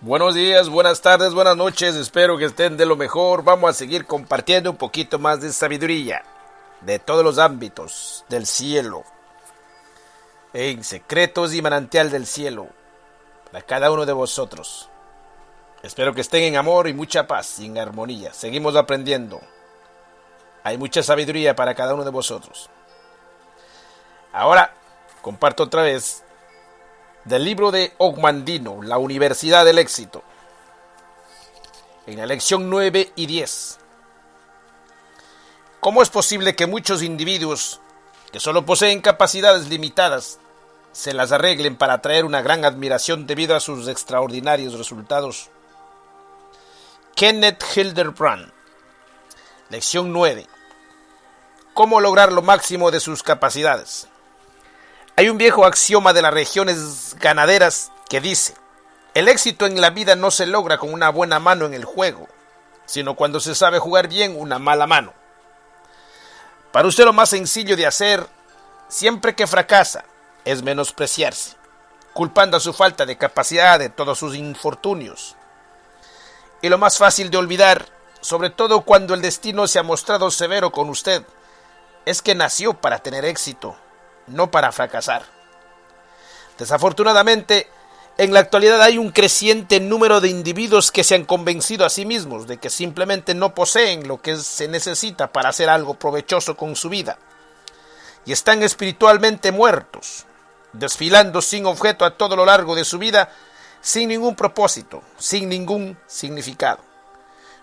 Buenos días, buenas tardes, buenas noches, espero que estén de lo mejor. Vamos a seguir compartiendo un poquito más de sabiduría de todos los ámbitos del cielo, en secretos y manantial del cielo, para cada uno de vosotros. Espero que estén en amor y mucha paz y en armonía. Seguimos aprendiendo. Hay mucha sabiduría para cada uno de vosotros. Ahora comparto otra vez del libro de Ogmandino, La Universidad del Éxito, en la lección 9 y 10. ¿Cómo es posible que muchos individuos que solo poseen capacidades limitadas se las arreglen para atraer una gran admiración debido a sus extraordinarios resultados? Kenneth Hildebrand. Lección 9. ¿Cómo lograr lo máximo de sus capacidades? Hay un viejo axioma de las regiones ganaderas que dice: el éxito en la vida no se logra con una buena mano en el juego, sino cuando se sabe jugar bien una mala mano. Para usted lo más sencillo de hacer, siempre que fracasa, es menospreciarse, culpando a su falta de capacidad de todos sus infortunios. Y lo más fácil de olvidar, sobre todo cuando el destino se ha mostrado severo con usted, es que nació para tener éxito, no para fracasar. Desafortunadamente, en la actualidad hay un creciente número de individuos que se han convencido a sí mismos de que simplemente no poseen lo que se necesita para hacer algo provechoso con su vida, y están espiritualmente muertos, desfilando sin objeto a todo lo largo de su vida, sin ningún propósito, sin ningún significado.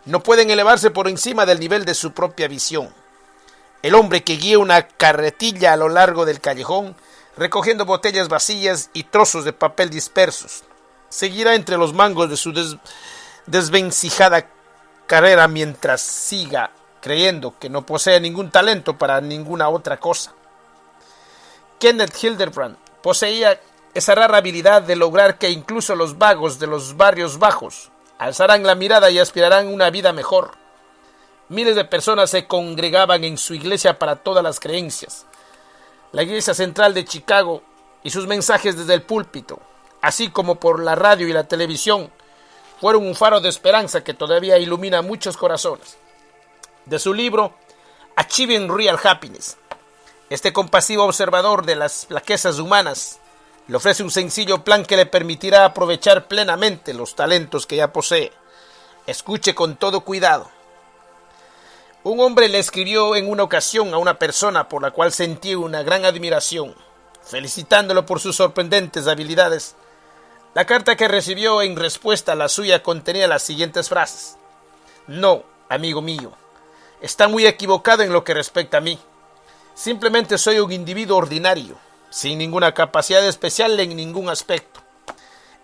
No pueden elevarse por encima del nivel de su propia visión. El hombre que guía una carretilla a lo largo del callejón, recogiendo botellas vacías y trozos de papel dispersos, seguirá entre los mangos de su desvencijada carrera mientras siga creyendo que no posee ningún talento para ninguna otra cosa. Kenneth Hildebrand poseía esa rara habilidad de lograr que incluso los vagos de los barrios bajos alzarán la mirada y aspirarán a una vida mejor. Miles de personas se congregaban en su iglesia para todas las creencias. La iglesia central de Chicago y sus mensajes desde el púlpito, así como por la radio y la televisión, fueron un faro de esperanza que todavía ilumina muchos corazones. De su libro Achieving Real Happiness, este compasivo observador de las flaquezas humanas le ofrece un sencillo plan que le permitirá aprovechar plenamente los talentos que ya posee. Escuche con todo cuidado. Un hombre le escribió en una ocasión a una persona por la cual sentía una gran admiración, felicitándolo por sus sorprendentes habilidades. La carta que recibió en respuesta a la suya contenía las siguientes frases: no, amigo mío, está muy equivocado en lo que respecta a mí. Simplemente soy un individuo ordinario, sin ninguna capacidad especial en ningún aspecto.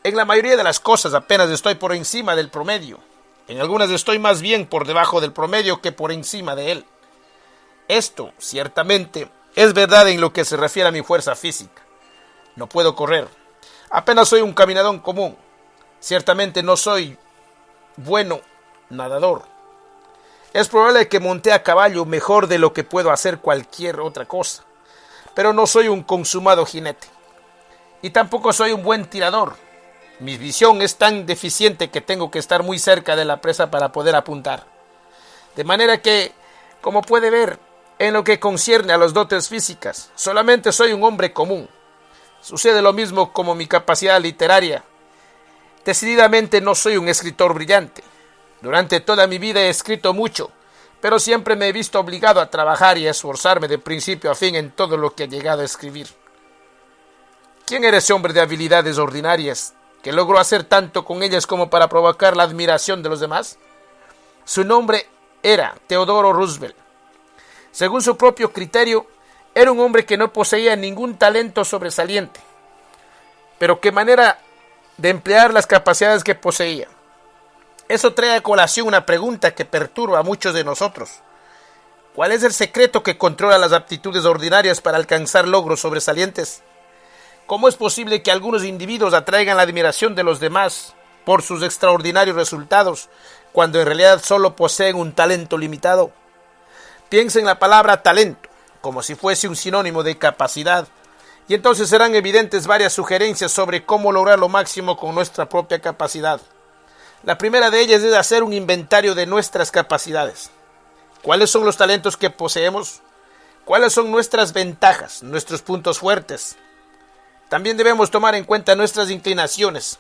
En la mayoría de las cosas apenas estoy por encima del promedio. En algunas estoy más bien por debajo del promedio que por encima de él. Esto, ciertamente, es verdad en lo que se refiere a mi fuerza física. No puedo correr. Apenas soy un caminador común. Ciertamente no soy bueno nadador. Es probable que monte a caballo mejor de lo que puedo hacer cualquier otra cosa, pero no soy un consumado jinete. Y tampoco soy un buen tirador. Mi visión es tan deficiente que tengo que estar muy cerca de la presa para poder apuntar. De manera que, como puede ver, en lo que concierne a las dotes físicas, solamente soy un hombre común. Sucede lo mismo como mi capacidad literaria. Decididamente no soy un escritor brillante. Durante toda mi vida he escrito mucho, pero siempre me he visto obligado a trabajar y a esforzarme de principio a fin en todo lo que he llegado a escribir. ¿Quién era ese hombre de habilidades ordinarias que logró hacer tanto con ellas como para provocar la admiración de los demás? Su nombre era Theodore Roosevelt. Según su propio criterio, era un hombre que no poseía ningún talento sobresaliente, pero qué manera de emplear las capacidades que poseía. Eso trae a colación una pregunta que perturba a muchos de nosotros. ¿Cuál es el secreto que controla las aptitudes ordinarias para alcanzar logros sobresalientes? ¿Cómo es posible que algunos individuos atraigan la admiración de los demás por sus extraordinarios resultados, cuando en realidad solo poseen un talento limitado? Piensa en la palabra talento, como si fuese un sinónimo de capacidad, y entonces serán evidentes varias sugerencias sobre cómo lograr lo máximo con nuestra propia capacidad. La primera de ellas es hacer un inventario de nuestras capacidades. ¿Cuáles son los talentos que poseemos? ¿Cuáles son nuestras ventajas, nuestros puntos fuertes? También debemos tomar en cuenta nuestras inclinaciones.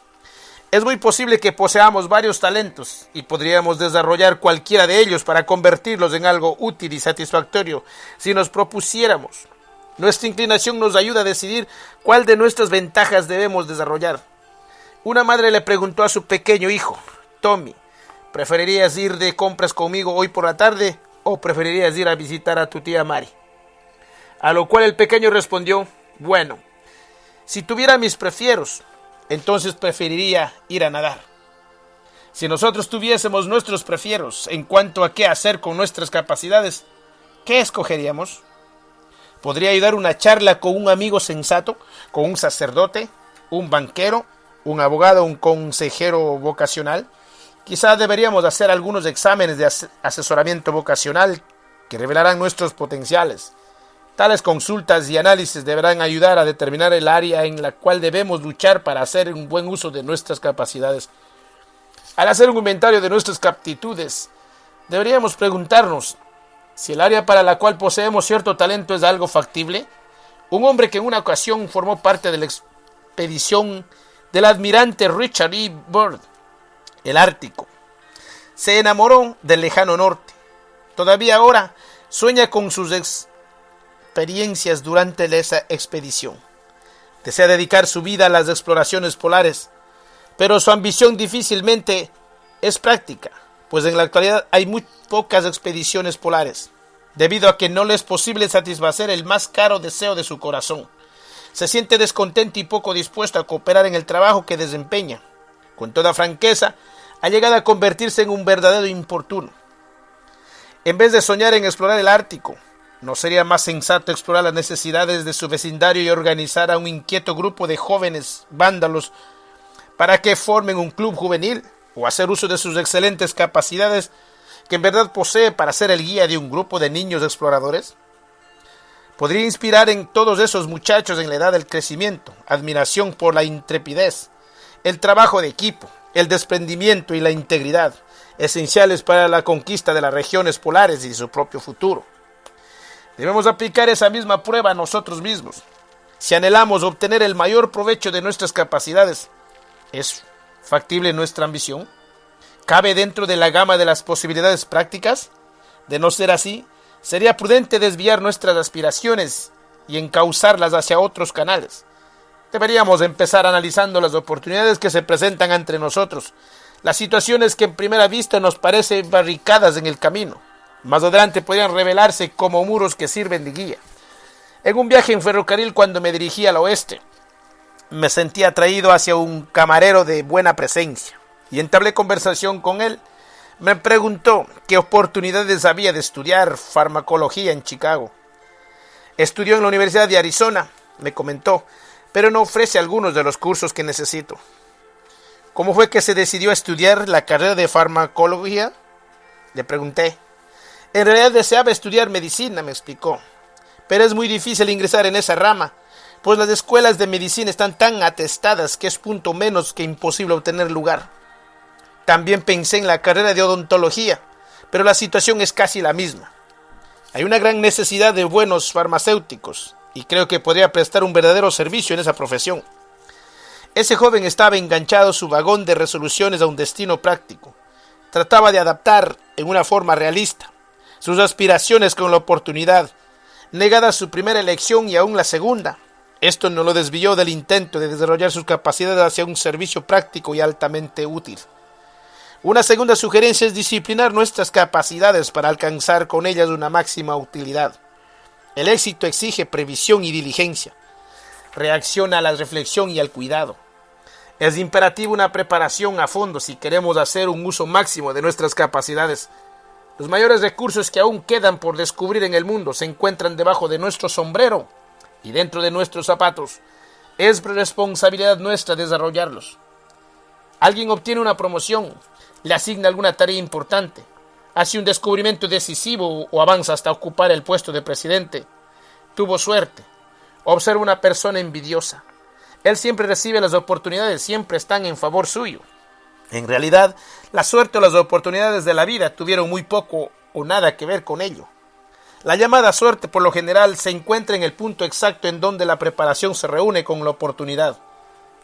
Es muy posible que poseamos varios talentos y podríamos desarrollar cualquiera de ellos para convertirlos en algo útil y satisfactorio si nos propusiéramos. Nuestra inclinación nos ayuda a decidir cuál de nuestras ventajas debemos desarrollar. Una madre le preguntó a su pequeño hijo, Tommy, ¿preferirías ir de compras conmigo hoy por la tarde o preferirías ir a visitar a tu tía Mary? A lo cual el pequeño respondió, bueno, si tuviera mis prefieros, entonces preferiría ir a nadar. Si nosotros tuviésemos nuestros prefieros en cuanto a qué hacer con nuestras capacidades, ¿qué escogeríamos? ¿Podría ayudar una charla con un amigo sensato, con un sacerdote, un banquero, un abogado, un consejero vocacional? Quizás deberíamos hacer algunos exámenes de asesoramiento vocacional que revelarán nuestros potenciales. Tales consultas y análisis deberán ayudar a determinar el área en la cual debemos luchar para hacer un buen uso de nuestras capacidades. Al hacer un inventario de nuestras aptitudes, deberíamos preguntarnos si el área para la cual poseemos cierto talento es algo factible. Un hombre que en una ocasión formó parte de la expedición del almirante Richard E. Byrd, el Ártico, se enamoró del lejano norte. Todavía ahora sueña con sus experiencias durante esa expedición. Desea dedicar su vida a las exploraciones polares, pero su ambición difícilmente es práctica, pues en la actualidad hay muy pocas expediciones polares, debido a que no le es posible satisfacer el más caro deseo de su corazón. Se siente descontento y poco dispuesto a cooperar en el trabajo que desempeña. Con toda franqueza, ha llegado a convertirse en un verdadero importuno. En vez de soñar en explorar el Ártico, ¿no sería más sensato explorar las necesidades de su vecindario y organizar a un inquieto grupo de jóvenes vándalos para que formen un club juvenil o hacer uso de sus excelentes capacidades que en verdad posee para ser el guía de un grupo de niños exploradores? Podría inspirar en todos esos muchachos en la edad del crecimiento admiración por la intrepidez, el trabajo de equipo, el desprendimiento y la integridad, esenciales para la conquista de las regiones polares y su propio futuro. Debemos aplicar esa misma prueba a nosotros mismos. Si anhelamos obtener el mayor provecho de nuestras capacidades, ¿es factible nuestra ambición? ¿Cabe dentro de la gama de las posibilidades prácticas? De no ser así, sería prudente desviar nuestras aspiraciones y encauzarlas hacia otros canales. Deberíamos empezar analizando las oportunidades que se presentan ante nosotros, las situaciones que en primera vista nos parecen barricadas en el camino. Más adelante podrían revelarse como muros que sirven de guía. En un viaje en ferrocarril cuando me dirigía al oeste, me sentí atraído hacia un camarero de buena presencia y entablé conversación con él. Me preguntó qué oportunidades había de estudiar farmacología en Chicago. Estudió en la Universidad de Arizona, me comentó, pero no ofrece algunos de los cursos que necesito. ¿Cómo fue que se decidió a estudiar la carrera de farmacología?, le pregunté. En realidad deseaba estudiar medicina, me explicó, pero es muy difícil ingresar en esa rama, pues las escuelas de medicina están tan atestadas que es punto menos que imposible obtener lugar. También pensé en la carrera de odontología, pero la situación es casi la misma. Hay una gran necesidad de buenos farmacéuticos y creo que podría prestar un verdadero servicio en esa profesión. Ese joven estaba enganchado a su vagón de resoluciones a un destino práctico. Trataba de adaptar en una forma realista sus aspiraciones con la oportunidad, negada su primera elección y aún la segunda. Esto no lo desvió del intento de desarrollar sus capacidades hacia un servicio práctico y altamente útil. Una segunda sugerencia es disciplinar nuestras capacidades para alcanzar con ellas una máxima utilidad. El éxito exige previsión y diligencia. Reacciona a la reflexión y al cuidado. Es imperativo una preparación a fondo si queremos hacer un uso máximo de nuestras capacidades. Los mayores recursos que aún quedan por descubrir en el mundo se encuentran debajo de nuestro sombrero y dentro de nuestros zapatos. Es responsabilidad nuestra desarrollarlos. Alguien obtiene una promoción, le asigna alguna tarea importante, hace un descubrimiento decisivo o avanza hasta ocupar el puesto de presidente. Tuvo suerte. Observa una persona envidiosa. Él siempre recibe las oportunidades, siempre están en favor suyo. En realidad, la suerte o las oportunidades de la vida tuvieron muy poco o nada que ver con ello. La llamada suerte por lo general se encuentra en el punto exacto en donde la preparación se reúne con la oportunidad.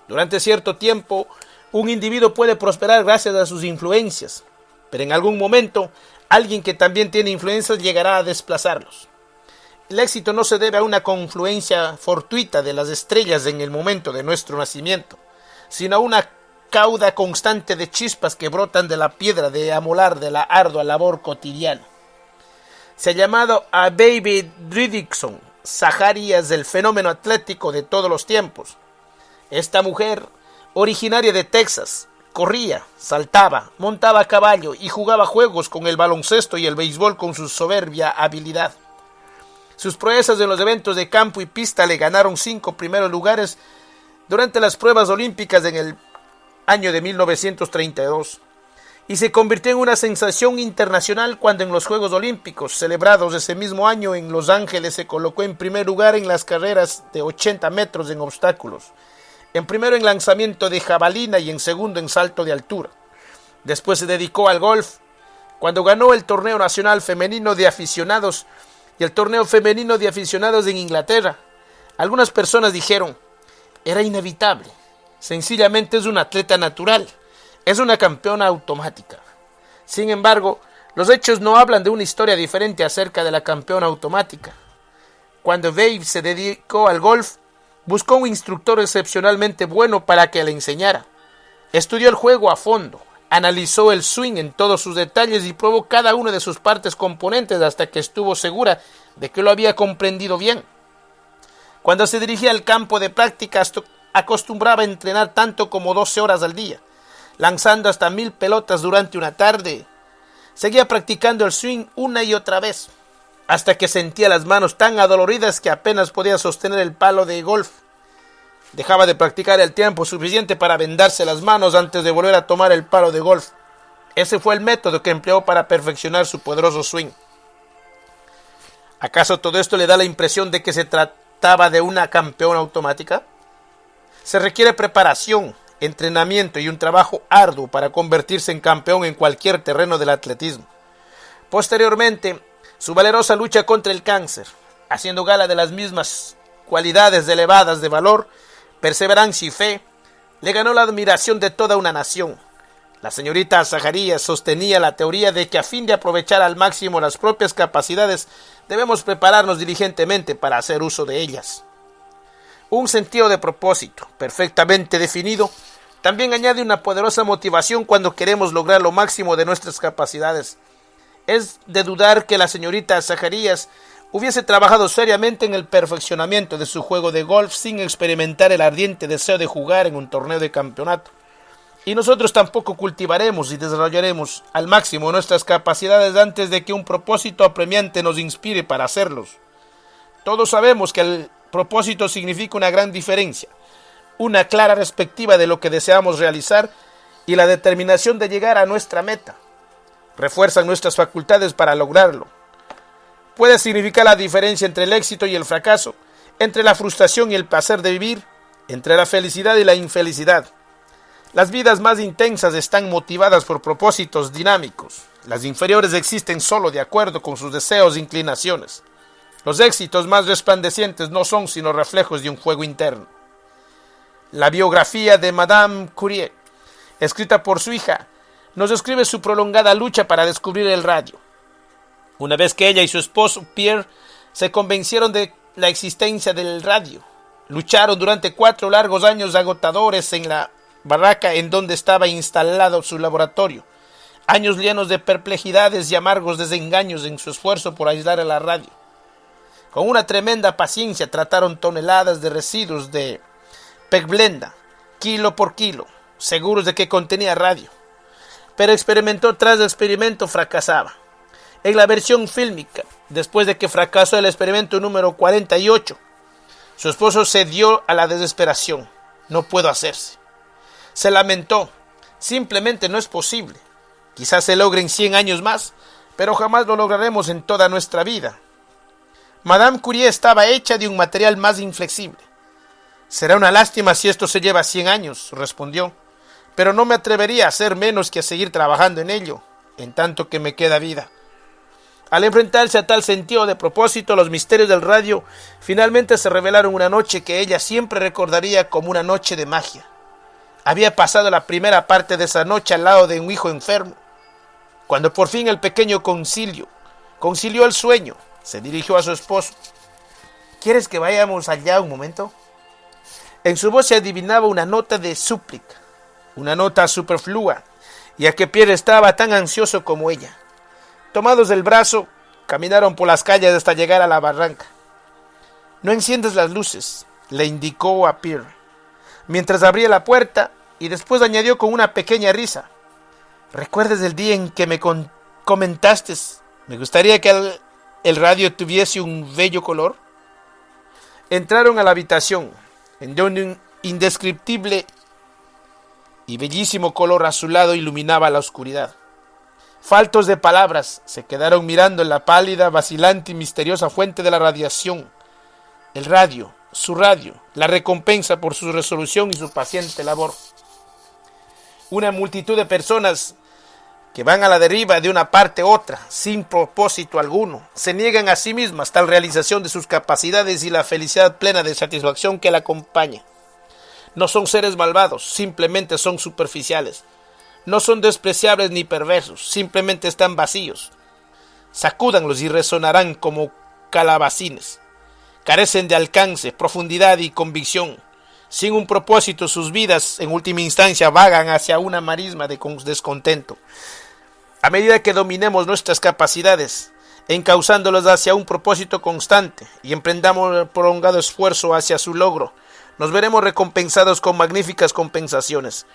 Durante cierto tiempo, un individuo puede prosperar gracias a sus influencias, pero en algún momento, alguien que también tiene influencias llegará a desplazarlos. El éxito no se debe a una confluencia fortuita de las estrellas en el momento de nuestro nacimiento, sino a una cauda constante de chispas que brotan de la piedra de amolar de la ardua labor cotidiana. Se ha llamado a Baby Riddickson Zacarías del fenómeno atlético de todos los tiempos. Esta mujer, originaria de Texas, corría, saltaba, montaba a caballo y jugaba juegos con el baloncesto y el béisbol con su soberbia habilidad. Sus proezas en los eventos de campo y pista le ganaron 5 primeros lugares durante las pruebas olímpicas en el año de 1932 y se convirtió en una sensación internacional cuando en los Juegos Olímpicos celebrados ese mismo año en Los Ángeles se colocó en primer lugar en las carreras de 80 metros en obstáculos, en primero en lanzamiento de jabalina y en segundo en salto de altura. Después se dedicó al golf cuando ganó el torneo nacional femenino de aficionados y el torneo femenino de aficionados en Inglaterra. Algunas personas dijeron, era inevitable, sencillamente es una atleta natural, es una campeona automática. Sin embargo, los hechos no hablan de una historia diferente acerca de la campeona automática. Cuando Babe se dedicó al golf, buscó un instructor excepcionalmente bueno para que le enseñara. Estudió el juego a fondo, analizó el swing en todos sus detalles y probó cada una de sus partes componentes hasta que estuvo segura de que lo había comprendido bien. Cuando se dirigía al campo de práctica, acostumbraba a entrenar tanto como 12 horas al día, lanzando hasta 1000 pelotas durante una tarde. Seguía practicando el swing una y otra vez, hasta que sentía las manos tan adoloridas que apenas podía sostener el palo de golf. Dejaba de practicar el tiempo suficiente para vendarse las manos antes de volver a tomar el palo de golf. Ese fue el método que empleó para perfeccionar su poderoso swing. ¿Acaso todo esto le da la impresión de que se trataba de una campeona automática? Se requiere preparación, entrenamiento y un trabajo arduo para convertirse en campeón en cualquier terreno del atletismo. Posteriormente, su valerosa lucha contra el cáncer, haciendo gala de las mismas cualidades elevadas de valor, perseverancia y fe, le ganó la admiración de toda una nación. La señorita Zacarías sostenía la teoría de que a fin de aprovechar al máximo las propias capacidades, debemos prepararnos diligentemente para hacer uso de ellas. Un sentido de propósito, perfectamente definido, también añade una poderosa motivación cuando queremos lograr lo máximo de nuestras capacidades. Es de dudar que la señorita Zacarías hubiese trabajado seriamente en el perfeccionamiento de su juego de golf sin experimentar el ardiente deseo de jugar en un torneo de campeonato. Y nosotros tampoco cultivaremos y desarrollaremos al máximo nuestras capacidades antes de que un propósito apremiante nos inspire para hacerlos. Todos sabemos que el propósito significa una gran diferencia, una clara perspectiva de lo que deseamos realizar y la determinación de llegar a nuestra meta. Refuerzan nuestras facultades para lograrlo. Puede significar la diferencia entre el éxito y el fracaso, entre la frustración y el placer de vivir, entre la felicidad y la infelicidad. Las vidas más intensas están motivadas por propósitos dinámicos. Las inferiores existen solo de acuerdo con sus deseos e inclinaciones. Los éxitos más resplandecientes no son sino reflejos de un fuego interno. La biografía de Madame Curie, escrita por su hija, nos describe su prolongada lucha para descubrir el radio. Una vez que ella y su esposo Pierre se convencieron de la existencia del radio, lucharon durante 4 largos años agotadores en la barraca en donde estaba instalado su laboratorio, años llenos de perplejidades y amargos desengaños en su esfuerzo por aislar a la radio. Con una tremenda paciencia trataron toneladas de residuos de pegblenda, kilo por kilo, seguros de que contenía radio. Pero experimento tras experimento fracasaba. En la versión fílmica, después de que fracasó el experimento número 48, su esposo se dio a la desesperación. No puedo hacerse. Se lamentó. Simplemente no es posible. Quizás se logre en 100 años más, pero jamás lo lograremos en toda nuestra vida. Madame Curie estaba hecha de un material más inflexible. Será una lástima si esto se lleva 100 años, respondió. pero no me atrevería a hacer menos que a seguir trabajando en ello, en tanto que me queda vida. Al enfrentarse a tal sentido de propósito, los misterios del radio finalmente se revelaron una noche que ella siempre recordaría como una noche de magia. Había pasado la primera parte de esa noche al lado de un hijo enfermo. Cuando por fin el pequeño concilió el sueño, se dirigió a su esposo. ¿Quieres que vayamos allá un momento? En su voz se adivinaba una nota de súplica, una nota superflua, ya que Pierre estaba tan ansioso como ella. Tomados del brazo, caminaron por las calles hasta llegar a la barranca. No enciendes las luces, le indicó a Pierre, mientras abría la puerta, y después añadió con una pequeña risa. ¿Recuerdas el día en que me comentaste? Me gustaría que el radio tuviese un bello color. Entraron a la habitación, en donde un indescriptible y bellísimo color azulado iluminaba la oscuridad. Faltos de palabras, se quedaron mirando la pálida, vacilante y misteriosa fuente de la radiación. El radio, su radio, la recompensa por su resolución y su paciente labor. Una multitud de personas que van a la deriva de una parte a otra, sin propósito alguno, se niegan a sí mismas tal realización de sus capacidades y la felicidad plena de satisfacción que la acompaña. No son seres malvados, simplemente son superficiales. No son despreciables ni perversos, simplemente están vacíos. Sacúdanlos y resonarán como calabacines. Carecen de alcance, profundidad y convicción. Sin un propósito, sus vidas, en última instancia, vagan hacia una marisma de descontento. A medida que dominemos nuestras capacidades, encauzándolas hacia un propósito constante y emprendamos el prolongado esfuerzo hacia su logro, nos veremos recompensados con magníficas compensaciones.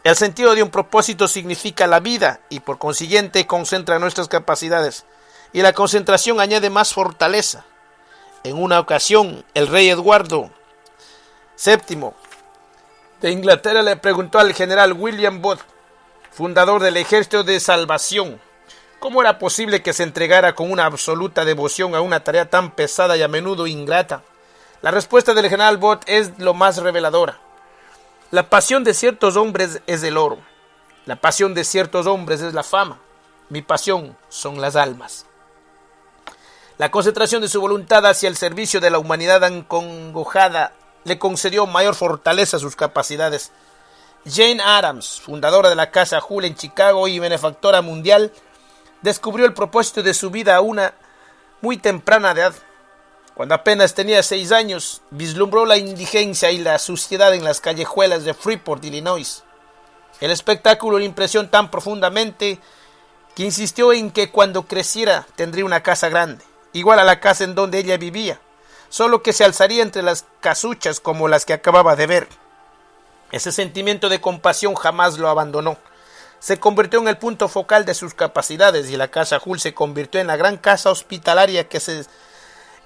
El sentido de un propósito significa la vida y por consiguiente concentra nuestras capacidades, y la concentración añade más fortaleza. En una ocasión, el rey Eduardo VII de Inglaterra le preguntó al general William Booth, fundador del Ejército de Salvación, cómo era posible que se entregara con una absoluta devoción a una tarea tan pesada y a menudo ingrata. La respuesta del general Booth es lo más reveladora. La pasión de ciertos hombres es el oro. La pasión de ciertos hombres es la fama. Mi pasión son las almas. La concentración de su voluntad hacia el servicio de la humanidad acongojada le concedió mayor fortaleza a sus capacidades. Jane Addams, fundadora de la Casa Hull en Chicago y benefactora mundial, descubrió el propósito de su vida a una muy temprana edad. Cuando apenas tenía 6 años, vislumbró la indigencia y la suciedad en las callejuelas de Freeport, Illinois. El espectáculo le impresionó tan profundamente que insistió en que cuando creciera tendría una casa grande, igual a la casa en donde ella vivía, solo que se alzaría entre las casuchas como las que acababa de ver. Ese sentimiento de compasión jamás lo abandonó. Se convirtió en el punto focal de sus capacidades y la Casa Hull se convirtió en la gran casa hospitalaria que se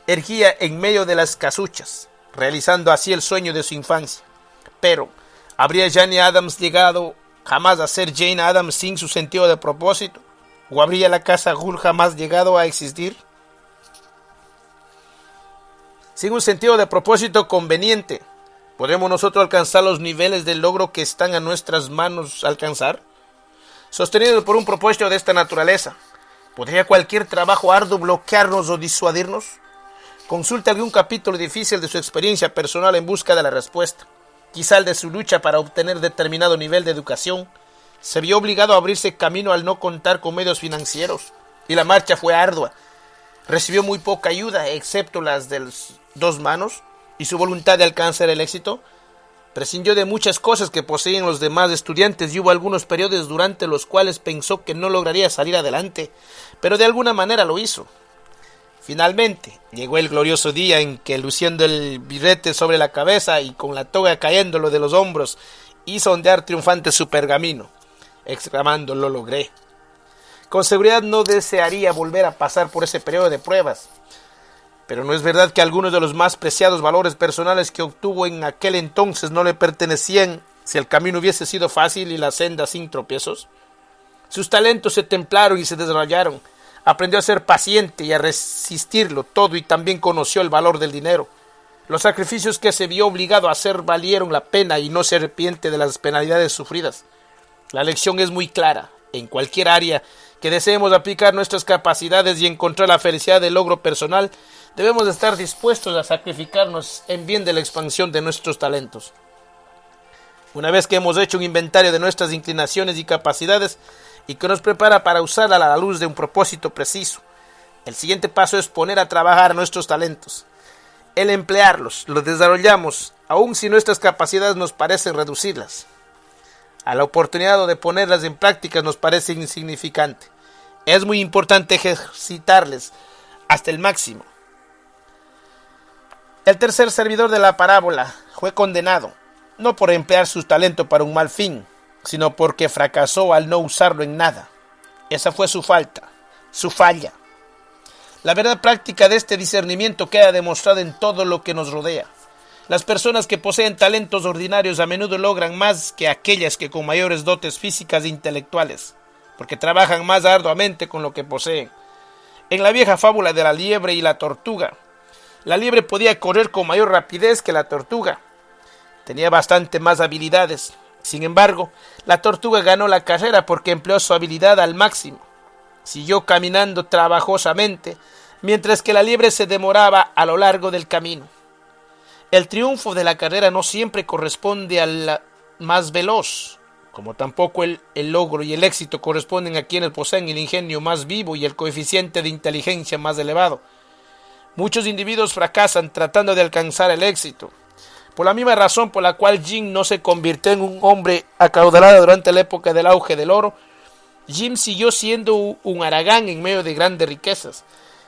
erguía en medio de las casuchas, realizando así el sueño de su infancia. Pero, ¿habría Jane Addams llegado jamás a ser Jane Addams sin su sentido de propósito? ¿O habría la Casa Hull jamás llegado a existir? Sin un sentido de propósito conveniente, ¿podremos nosotros alcanzar los niveles de logro que están a nuestras manos alcanzar? Sostenidos por un propósito de esta naturaleza, ¿podría cualquier trabajo arduo bloquearnos o disuadirnos? Consulte algún capítulo difícil de su experiencia personal en busca de la respuesta. Quizá el de su lucha para obtener determinado nivel de educación. Se vio obligado a abrirse camino al no contar con medios financieros, y la marcha fue ardua. Recibió muy poca ayuda, excepto las de las 2 manos, y su voluntad de alcanzar el éxito. Prescindió de muchas cosas que poseían los demás estudiantes y hubo algunos periodos durante los cuales pensó que no lograría salir adelante, pero de alguna manera lo hizo. Finalmente, llegó el glorioso día en que, luciendo el birrete sobre la cabeza y con la toga cayéndolo de los hombros, hizo ondear triunfante su pergamino, exclamando: «Lo logré». Con seguridad no desearía volver a pasar por ese periodo de pruebas. Pero ¿no es verdad que algunos de los más preciados valores personales que obtuvo en aquel entonces no le pertenecían si el camino hubiese sido fácil y la senda sin tropiezos? Sus talentos se templaron y se desarrollaron. Aprendió a ser paciente y a resistirlo todo y también conoció el valor del dinero. Los sacrificios que se vio obligado a hacer valieron la pena y no se arrepiente de las penalidades sufridas. La lección es muy clara. En cualquier área que deseemos aplicar nuestras capacidades y encontrar la felicidad del logro personal, debemos estar dispuestos a sacrificarnos en bien de la expansión de nuestros talentos. Una vez que hemos hecho un inventario de nuestras inclinaciones y capacidades y que nos prepara para usarla a la luz de un propósito preciso, el siguiente paso es poner a trabajar nuestros talentos. El emplearlos, los desarrollamos, aun si nuestras capacidades nos parecen reducirlas. A la oportunidad de ponerlas en práctica nos parece insignificante. Es muy importante ejercitarles hasta el máximo. El tercer servidor de la parábola fue condenado, no por emplear su talento para un mal fin, sino porque fracasó al no usarlo en nada. Esa fue su falla. La verdad práctica de este discernimiento queda demostrada en todo lo que nos rodea. Las personas que poseen talentos ordinarios a menudo logran más que aquellas que con mayores dotes físicas e intelectuales, porque trabajan más arduamente con lo que poseen. En la vieja fábula de la liebre y la tortuga, la liebre podía correr con mayor rapidez que la tortuga. Tenía bastante más habilidades. Sin embargo, la tortuga ganó la carrera porque empleó su habilidad al máximo. Siguió caminando trabajosamente, mientras que la liebre se demoraba a lo largo del camino. El triunfo de la carrera no siempre corresponde al más veloz, como tampoco el logro y el éxito corresponden a quienes poseen el ingenio más vivo y el coeficiente de inteligencia más elevado. Muchos individuos fracasan tratando de alcanzar el éxito. Por la misma razón por la cual Jim no se convirtió en un hombre acaudalado durante la época del auge del oro, Jim siguió siendo un haragán en medio de grandes riquezas.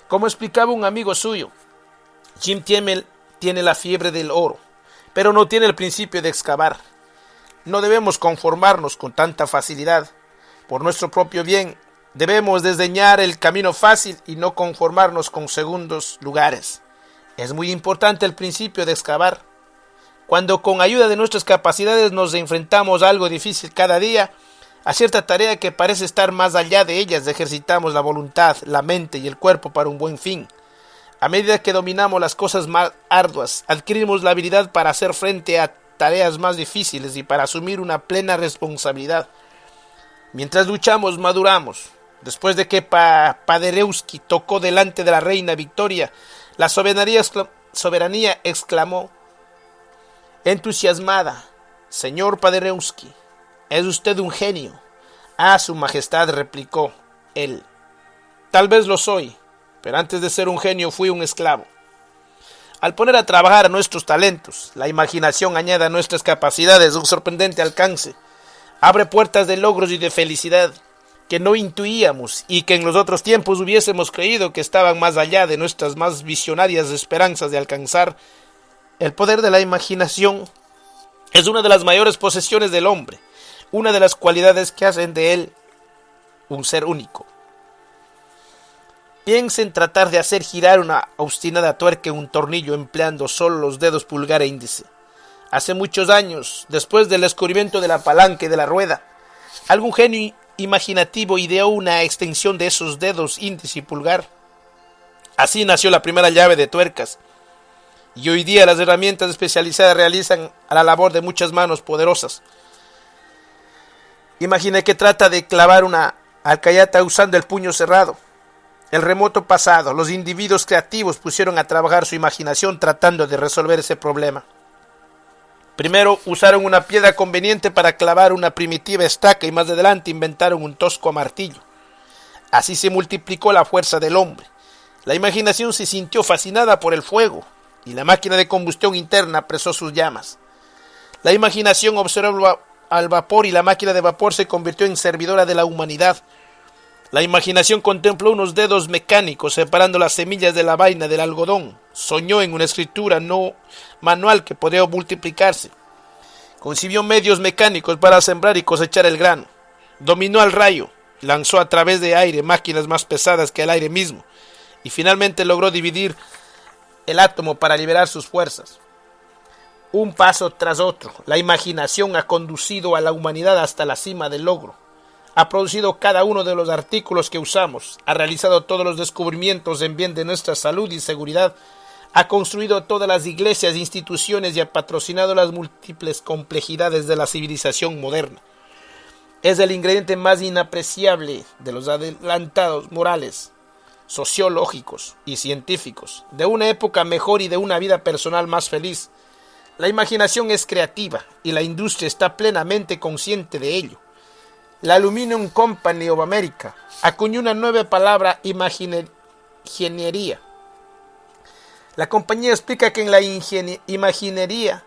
Como explicaba un amigo suyo, Jim tiene la fiebre del oro, pero no tiene el principio de excavar. No debemos conformarnos con tanta facilidad. Por nuestro propio bien, debemos desdeñar el camino fácil y no conformarnos con segundos lugares. Es muy importante el principio de excavar. Cuando con ayuda de nuestras capacidades nos enfrentamos a algo difícil cada día, a cierta tarea que parece estar más allá de ellas, ejercitamos la voluntad, la mente y el cuerpo para un buen fin. A medida que dominamos las cosas más arduas, adquirimos la habilidad para hacer frente a tareas más difíciles y para asumir una plena responsabilidad. Mientras luchamos, maduramos. Después de que Paderewski tocó delante de la reina Victoria, la soberanía exclamó, entusiasmada, «Señor Paderewski, es usted un genio». «Ah, su majestad», replicó él. «Tal vez lo soy, pero antes de ser un genio fui un esclavo». Al poner a trabajar nuestros talentos, la imaginación añade a nuestras capacidades un sorprendente alcance. Abre puertas de logros y de felicidad que no intuíamos y que en los otros tiempos hubiésemos creído que estaban más allá de nuestras más visionarias esperanzas de alcanzar. El poder de la imaginación es una de las mayores posesiones del hombre, una de las cualidades que hacen de él un ser único. Piensa en tratar de hacer girar una obstinada tuerca en un tornillo empleando solo los dedos pulgar e índice. Hace muchos años, después del descubrimiento de la palanca y de la rueda, algún genio imaginativo ideó una extensión de esos dedos índice y pulgar. Así nació la primera llave de tuercas. Y hoy día las herramientas especializadas realizan a la labor de muchas manos poderosas. Imagine que trata de clavar una alcayata usando el puño cerrado. El remoto pasado, los individuos creativos pusieron a trabajar su imaginación tratando de resolver ese problema. Primero usaron una piedra conveniente para clavar una primitiva estaca y más adelante inventaron un tosco martillo. Así se multiplicó la fuerza del hombre. La imaginación se sintió fascinada por el fuego y la máquina de combustión interna apresó sus llamas. La imaginación observó al vapor y la máquina de vapor se convirtió en servidora de la humanidad. La imaginación contempló unos dedos mecánicos separando las semillas de la vaina del algodón. Soñó en una escritura no manual que podía multiplicarse. Concibió medios mecánicos para sembrar y cosechar el grano. Dominó al rayo. Lanzó a través de aire máquinas más pesadas que el aire mismo. Y finalmente logró dividir el átomo para liberar sus fuerzas. Un paso tras otro, la imaginación ha conducido a la humanidad hasta la cima del logro. Ha producido cada uno de los artículos que usamos, ha realizado todos los descubrimientos en bien de nuestra salud y seguridad, ha construido todas las iglesias, instituciones y ha patrocinado las múltiples complejidades de la civilización moderna. es el ingrediente más inapreciable de los adelantados morales, sociológicos y científicos, de una época mejor y de una vida personal más feliz. La imaginación es creativa y la industria está plenamente consciente de ello. La Aluminium Company of America acuñó una nueva palabra, imaginería. La compañía explica que en la imaginería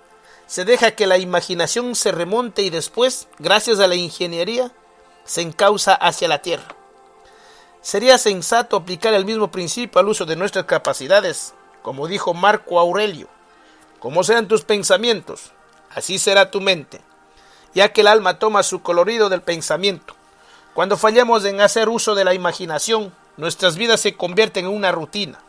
se deja que la imaginación se remonte y después, gracias a la ingeniería, se encausa hacia la tierra. Sería sensato aplicar el mismo principio al uso de nuestras capacidades, como dijo Marco Aurelio. Como sean tus pensamientos, así será tu mente, ya que el alma toma su colorido del pensamiento. Cuando fallamos en hacer uso de la imaginación, nuestras vidas se convierten en una rutina,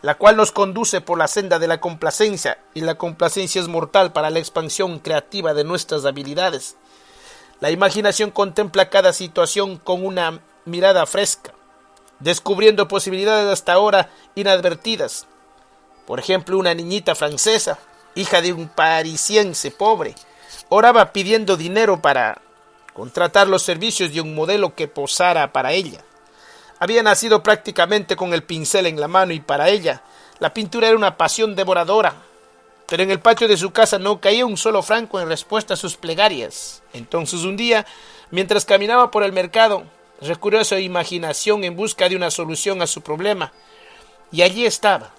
la cual nos conduce por la senda de la complacencia, y la complacencia es mortal para la expansión creativa de nuestras habilidades. La imaginación contempla cada situación con una mirada fresca, descubriendo posibilidades hasta ahora inadvertidas. Por ejemplo, una niñita francesa, hija de un parisiense pobre, oraba pidiendo dinero para contratar los servicios de un modelo que posara para ella. Había nacido prácticamente con el pincel en la mano y para ella la pintura era una pasión devoradora. Pero en el patio de su casa no caía un solo franco en respuesta a sus plegarias. Entonces un día, mientras caminaba por el mercado, recurrió a su imaginación en busca de una solución a su problema. Y allí estaba,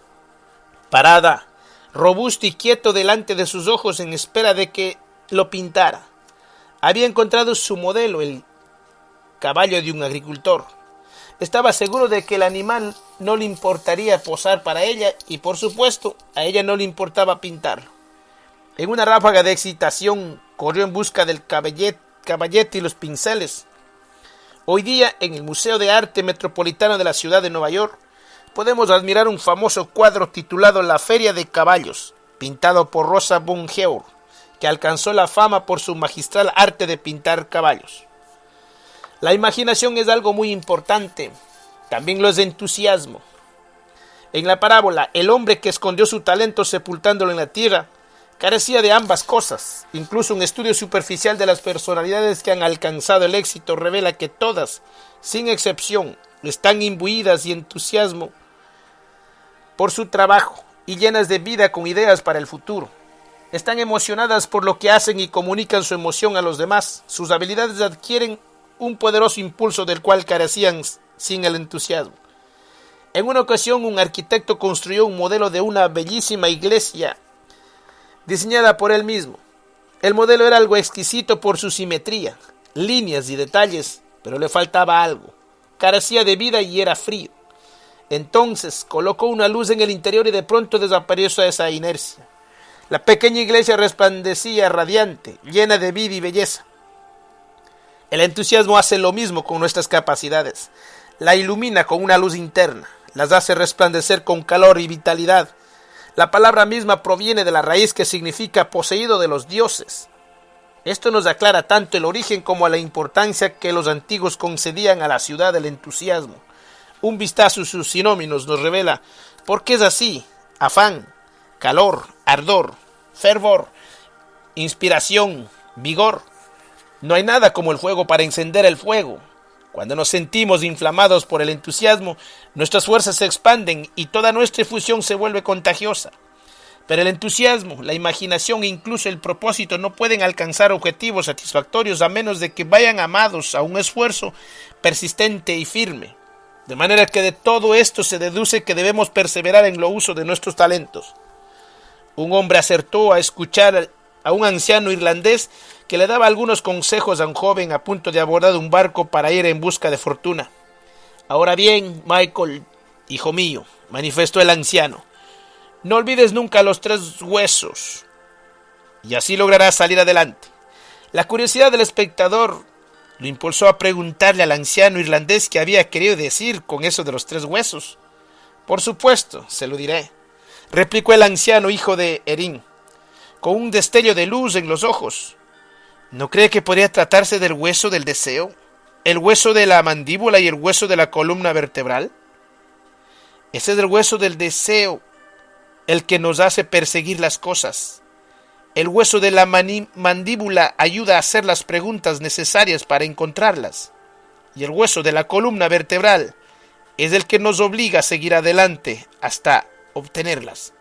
parada, robusto y quieto delante de sus ojos en espera de que lo pintara. Había encontrado su modelo, el caballo de un agricultor. Estaba seguro de que el animal no le importaría posar para ella y, por supuesto, a ella no le importaba pintarlo. En una ráfaga de excitación, corrió en busca del caballete y los pinceles. Hoy día, en el Museo de Arte Metropolitano de la ciudad de Nueva York, podemos admirar un famoso cuadro titulado La Feria de Caballos, pintado por Rosa Bonheur, que alcanzó la fama por su magistral arte de pintar caballos. La imaginación es algo muy importante, también lo es el entusiasmo. En la parábola, el hombre que escondió su talento sepultándolo en la tierra, carecía de ambas cosas. Incluso un estudio superficial de las personalidades que han alcanzado el éxito revela que todas, sin excepción, están imbuidas de entusiasmo por su trabajo y llenas de vida con ideas para el futuro. Están emocionadas por lo que hacen y comunican su emoción a los demás. Sus habilidades adquieren un poderoso impulso del cual carecían sin el entusiasmo. En una ocasión, un arquitecto construyó un modelo de una bellísima iglesia diseñada por él mismo. El modelo era algo exquisito por su simetría, líneas y detalles, pero le faltaba algo. Carecía de vida y era frío. Entonces colocó una luz en el interior y de pronto desapareció esa inercia. La pequeña iglesia resplandecía radiante, llena de vida y belleza. El entusiasmo hace lo mismo con nuestras capacidades. La ilumina con una luz interna, las hace resplandecer con calor y vitalidad. La palabra misma proviene de la raíz que significa poseído de los dioses. Esto nos aclara tanto el origen como la importancia que los antiguos concedían a la ciudad del entusiasmo. Un vistazo a sus sinónimos nos revela por qué es así: afán, calor, ardor, fervor, inspiración, vigor. No hay nada como el fuego para encender el fuego. Cuando nos sentimos inflamados por el entusiasmo, nuestras fuerzas se expanden y toda nuestra efusión se vuelve contagiosa. Pero el entusiasmo, la imaginación e incluso el propósito no pueden alcanzar objetivos satisfactorios a menos de que vayan amados a un esfuerzo persistente y firme. De manera que de todo esto se deduce que debemos perseverar en lo uso de nuestros talentos. Un hombre acertó a escuchar a un anciano irlandés que le daba algunos consejos a un joven a punto de abordar un barco para ir en busca de fortuna. Ahora bien, Michael, hijo mío, manifestó el anciano, no olvides nunca los 3 huesos, y así lograrás salir adelante. La curiosidad del espectador lo impulsó a preguntarle al anciano irlandés qué había querido decir con eso de los 3 huesos. Por supuesto, se lo diré, replicó el anciano hijo de Erin, con un destello de luz en los ojos. ¿No cree que podría tratarse del hueso del deseo? ¿El hueso de la mandíbula y el hueso de la columna vertebral? Ese es el hueso del deseo, el que nos hace perseguir las cosas. El hueso de la mandíbula ayuda a hacer las preguntas necesarias para encontrarlas. Y el hueso de la columna vertebral es el que nos obliga a seguir adelante hasta obtenerlas.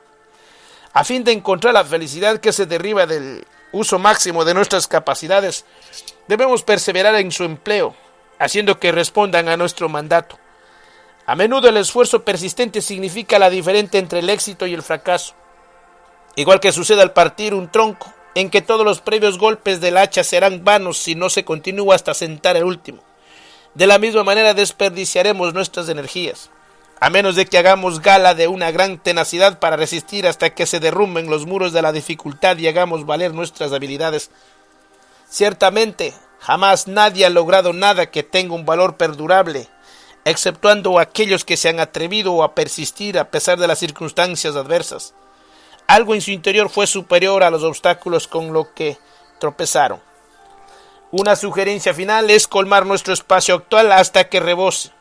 A fin de encontrar la felicidad que se deriva del uso máximo de nuestras capacidades, debemos perseverar en su empleo, haciendo que respondan a nuestro mandato. A menudo el esfuerzo persistente significa la diferencia entre el éxito y el fracaso. Igual que sucede al partir un tronco, en que todos los previos golpes del hacha serán vanos si no se continúa hasta sentar el último. De la misma manera desperdiciaremos nuestras energías, a menos de que hagamos gala de una gran tenacidad para resistir hasta que se derrumben los muros de la dificultad y hagamos valer nuestras habilidades. Ciertamente, jamás nadie ha logrado nada que tenga un valor perdurable, exceptuando aquellos que se han atrevido a persistir a pesar de las circunstancias adversas. Algo en su interior fue superior a los obstáculos con los que tropezaron. Una sugerencia final es colmar nuestro espacio actual hasta que rebose.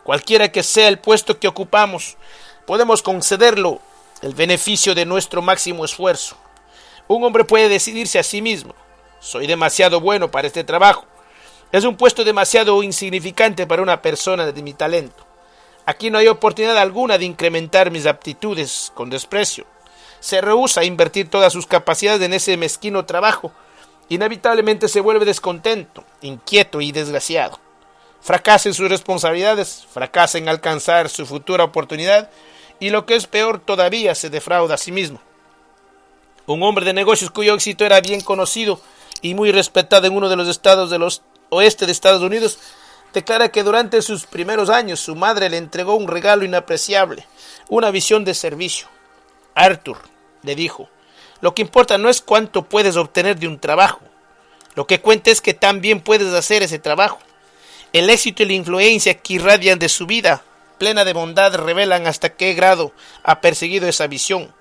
Cualquiera que sea el puesto que ocupamos, podemos concederlo el beneficio de nuestro máximo esfuerzo. Un hombre puede decidirse a sí mismo: soy demasiado bueno para este trabajo. Es un puesto demasiado insignificante para una persona de mi talento. Aquí no hay oportunidad alguna de incrementar mis aptitudes con desprecio. Se rehúsa a invertir todas sus capacidades en ese mezquino trabajo. Inevitablemente se vuelve descontento, inquieto y desgraciado. Fracasa en sus responsabilidades, fracasa en alcanzar su futura oportunidad y, lo que es peor todavía, se defrauda a sí mismo. Un hombre de negocios cuyo éxito era bien conocido y muy respetado en uno de los estados del oeste de Estados Unidos, declara que durante sus primeros años su madre le entregó un regalo inapreciable, una visión de servicio. Arthur, le dijo, lo que importa no es cuánto puedes obtener de un trabajo, lo que cuenta es que también puedes hacer ese trabajo. El éxito y la influencia que irradian de su vida, plena de bondad, revelan hasta qué grado ha perseguido esa visión.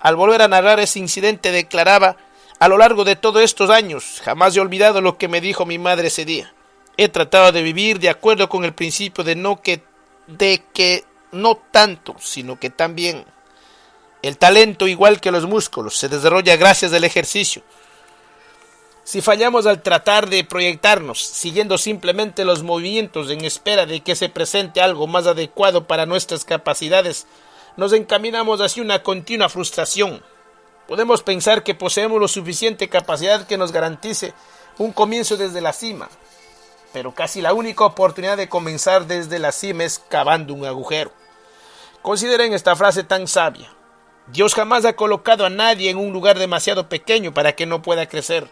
Al volver a narrar ese incidente declaraba: a lo largo de todos estos años, jamás he olvidado lo que me dijo mi madre ese día. He tratado de vivir de acuerdo con el principio de que no tanto, sino que también. El talento, igual que los músculos, se desarrolla gracias al ejercicio. Si fallamos al tratar de proyectarnos, siguiendo simplemente los movimientos en espera de que se presente algo más adecuado para nuestras capacidades, nos encaminamos hacia una continua frustración. Podemos pensar que poseemos lo suficiente capacidad que nos garantice un comienzo desde la cima, pero casi la única oportunidad de comenzar desde la cima es cavando un agujero. Consideren esta frase tan sabia: Dios jamás ha colocado a nadie en un lugar demasiado pequeño para que no pueda crecer.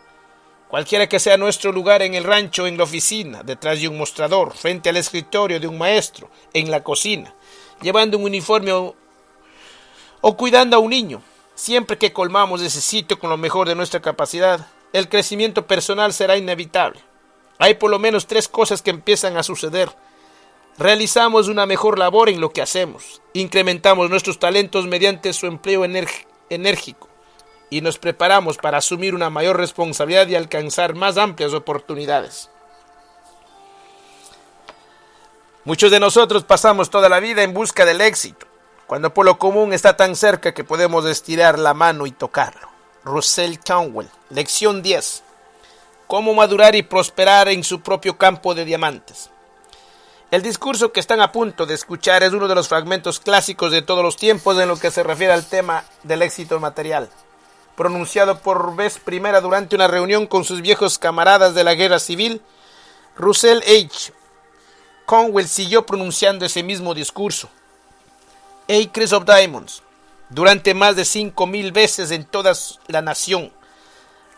Cualquiera que sea nuestro lugar, en el rancho, en la oficina, detrás de un mostrador, frente al escritorio de un maestro, en la cocina, llevando un uniforme o cuidando a un niño, siempre que colmamos ese sitio con lo mejor de nuestra capacidad, el crecimiento personal será inevitable. Hay por lo menos 3 cosas que empiezan a suceder. Realizamos una mejor labor en lo que hacemos, incrementamos nuestros talentos mediante su empleo enérgico y nos preparamos para asumir una mayor responsabilidad y alcanzar más amplias oportunidades. Muchos de nosotros pasamos toda la vida en busca del éxito, cuando por lo común está tan cerca que podemos estirar la mano y tocarlo. Russell Conwell, lección 10. Cómo madurar y prosperar en su propio campo de diamantes. El discurso que están a punto de escuchar es uno de los fragmentos clásicos de todos los tiempos en lo que se refiere al tema del éxito material. Pronunciado por vez primera durante una reunión con sus viejos camaradas de la guerra civil, Russell H. Conwell siguió pronunciando ese mismo discurso, Acres of Diamonds, durante más de 5,000 veces en toda la nación,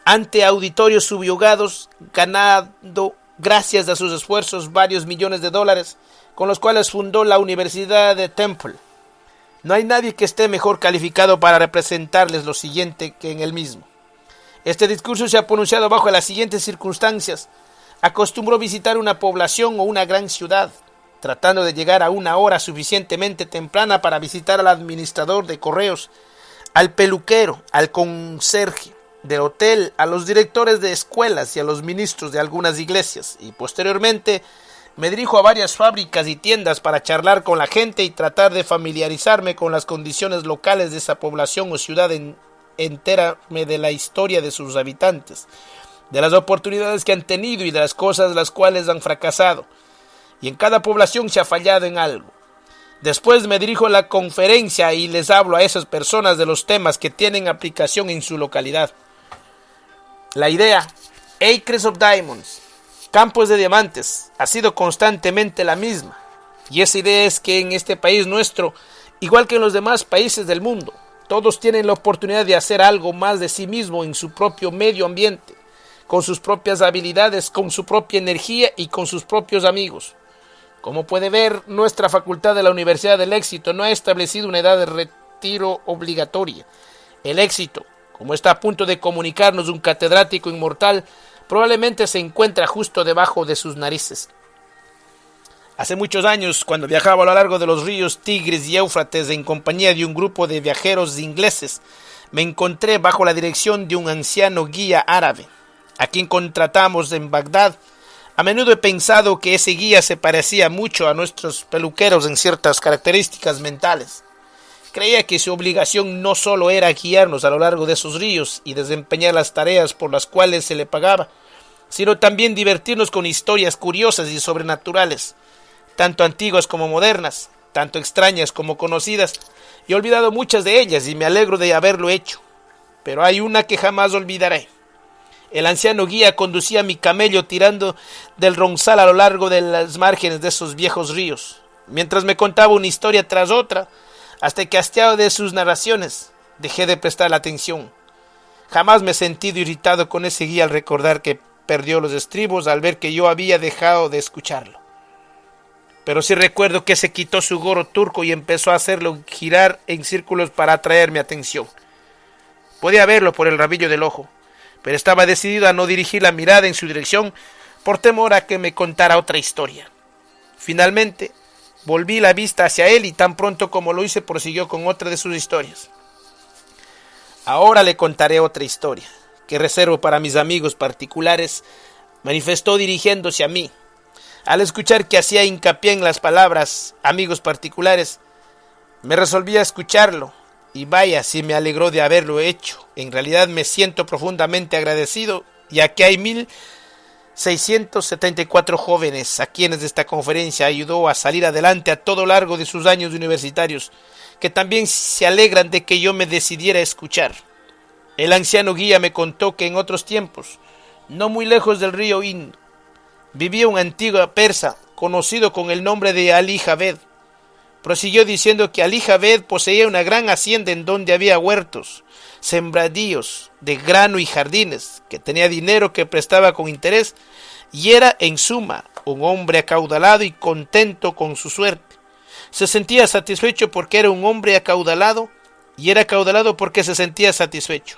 ante auditorios subyugados, ganando, gracias a sus esfuerzos, varios millones de dólares, con los cuales fundó la Universidad de Temple. No hay nadie que esté mejor calificado para representarles lo siguiente que en él mismo. Este discurso se ha pronunciado bajo las siguientes circunstancias. Acostumbró visitar una población o una gran ciudad, tratando de llegar a una hora suficientemente temprana para visitar al administrador de correos, al peluquero, al conserje del hotel, a los directores de escuelas y a los ministros de algunas iglesias, y posteriormente me dirijo a varias fábricas y tiendas para charlar con la gente y tratar de familiarizarme con las condiciones locales de esa población o ciudad en enterarme de la historia de sus habitantes, de las oportunidades que han tenido y de las cosas las cuales han fracasado, y en cada población se ha fallado en algo. Después me dirijo a la conferencia y les hablo a esas personas de los temas que tienen aplicación en su localidad. La idea, Acres of Diamonds, campos de diamantes, ha sido constantemente la misma. Y esa idea es que en este país nuestro, igual que en los demás países del mundo, todos tienen la oportunidad de hacer algo más de sí mismo en su propio medio ambiente, con sus propias habilidades, con su propia energía y con sus propios amigos. Como puede ver, nuestra facultad de la Universidad del Éxito no ha establecido una edad de retiro obligatoria. El éxito, como está a punto de comunicarnos un catedrático inmortal, probablemente se encuentra justo debajo de sus narices. Hace muchos años, cuando viajaba a lo largo de los ríos Tigris y Éufrates en compañía de un grupo de viajeros ingleses, me encontré bajo la dirección de un anciano guía árabe, a quien contratamos en Bagdad. A menudo he pensado que ese guía se parecía mucho a nuestros peluqueros en ciertas características mentales. Creía que su obligación no solo era guiarnos a lo largo de esos ríos y desempeñar las tareas por las cuales se le pagaba, sino también divertirnos con historias curiosas y sobrenaturales, tanto antiguas como modernas, tanto extrañas como conocidas. He olvidado muchas de ellas y me alegro de haberlo hecho, pero hay una que jamás olvidaré. El anciano guía conducía mi camello tirando del ronzal a lo largo de las márgenes de esos viejos ríos, mientras me contaba una historia tras otra, hasta que, hastiado de sus narraciones, dejé de prestar atención. Jamás me he sentido irritado con ese guía al recordar que perdió los estribos al ver que yo había dejado de escucharlo. Pero sí recuerdo que se quitó su gorro turco y empezó a hacerlo girar en círculos para atraer mi atención. Podía verlo por el rabillo del ojo, pero estaba decidido a no dirigir la mirada en su dirección por temor a que me contara otra historia. Finalmente, volví la vista hacia él y tan pronto como lo hice prosiguió con otra de sus historias. Ahora le contaré otra historia, que reservo para mis amigos particulares, manifestó dirigiéndose a mí. Al escuchar que hacía hincapié en las palabras amigos particulares, me resolví a escucharlo. Y vaya, si me alegró de haberlo hecho. En realidad me siento profundamente agradecido, ya que hay 1,674 jóvenes a quienes esta conferencia ayudó a salir adelante a todo largo de sus años universitarios, que también se alegran de que yo me decidiera a escuchar. El anciano guía me contó que en otros tiempos, no muy lejos del río Ind, vivía un antiguo persa conocido con el nombre de Ali Javed. Prosiguió diciendo que Ali Javed poseía una gran hacienda en donde había huertos, sembradíos de grano y jardines, que tenía dinero que prestaba con interés, y era, en suma, un hombre acaudalado y contento con su suerte. Se sentía satisfecho porque era un hombre acaudalado, y era acaudalado porque se sentía satisfecho.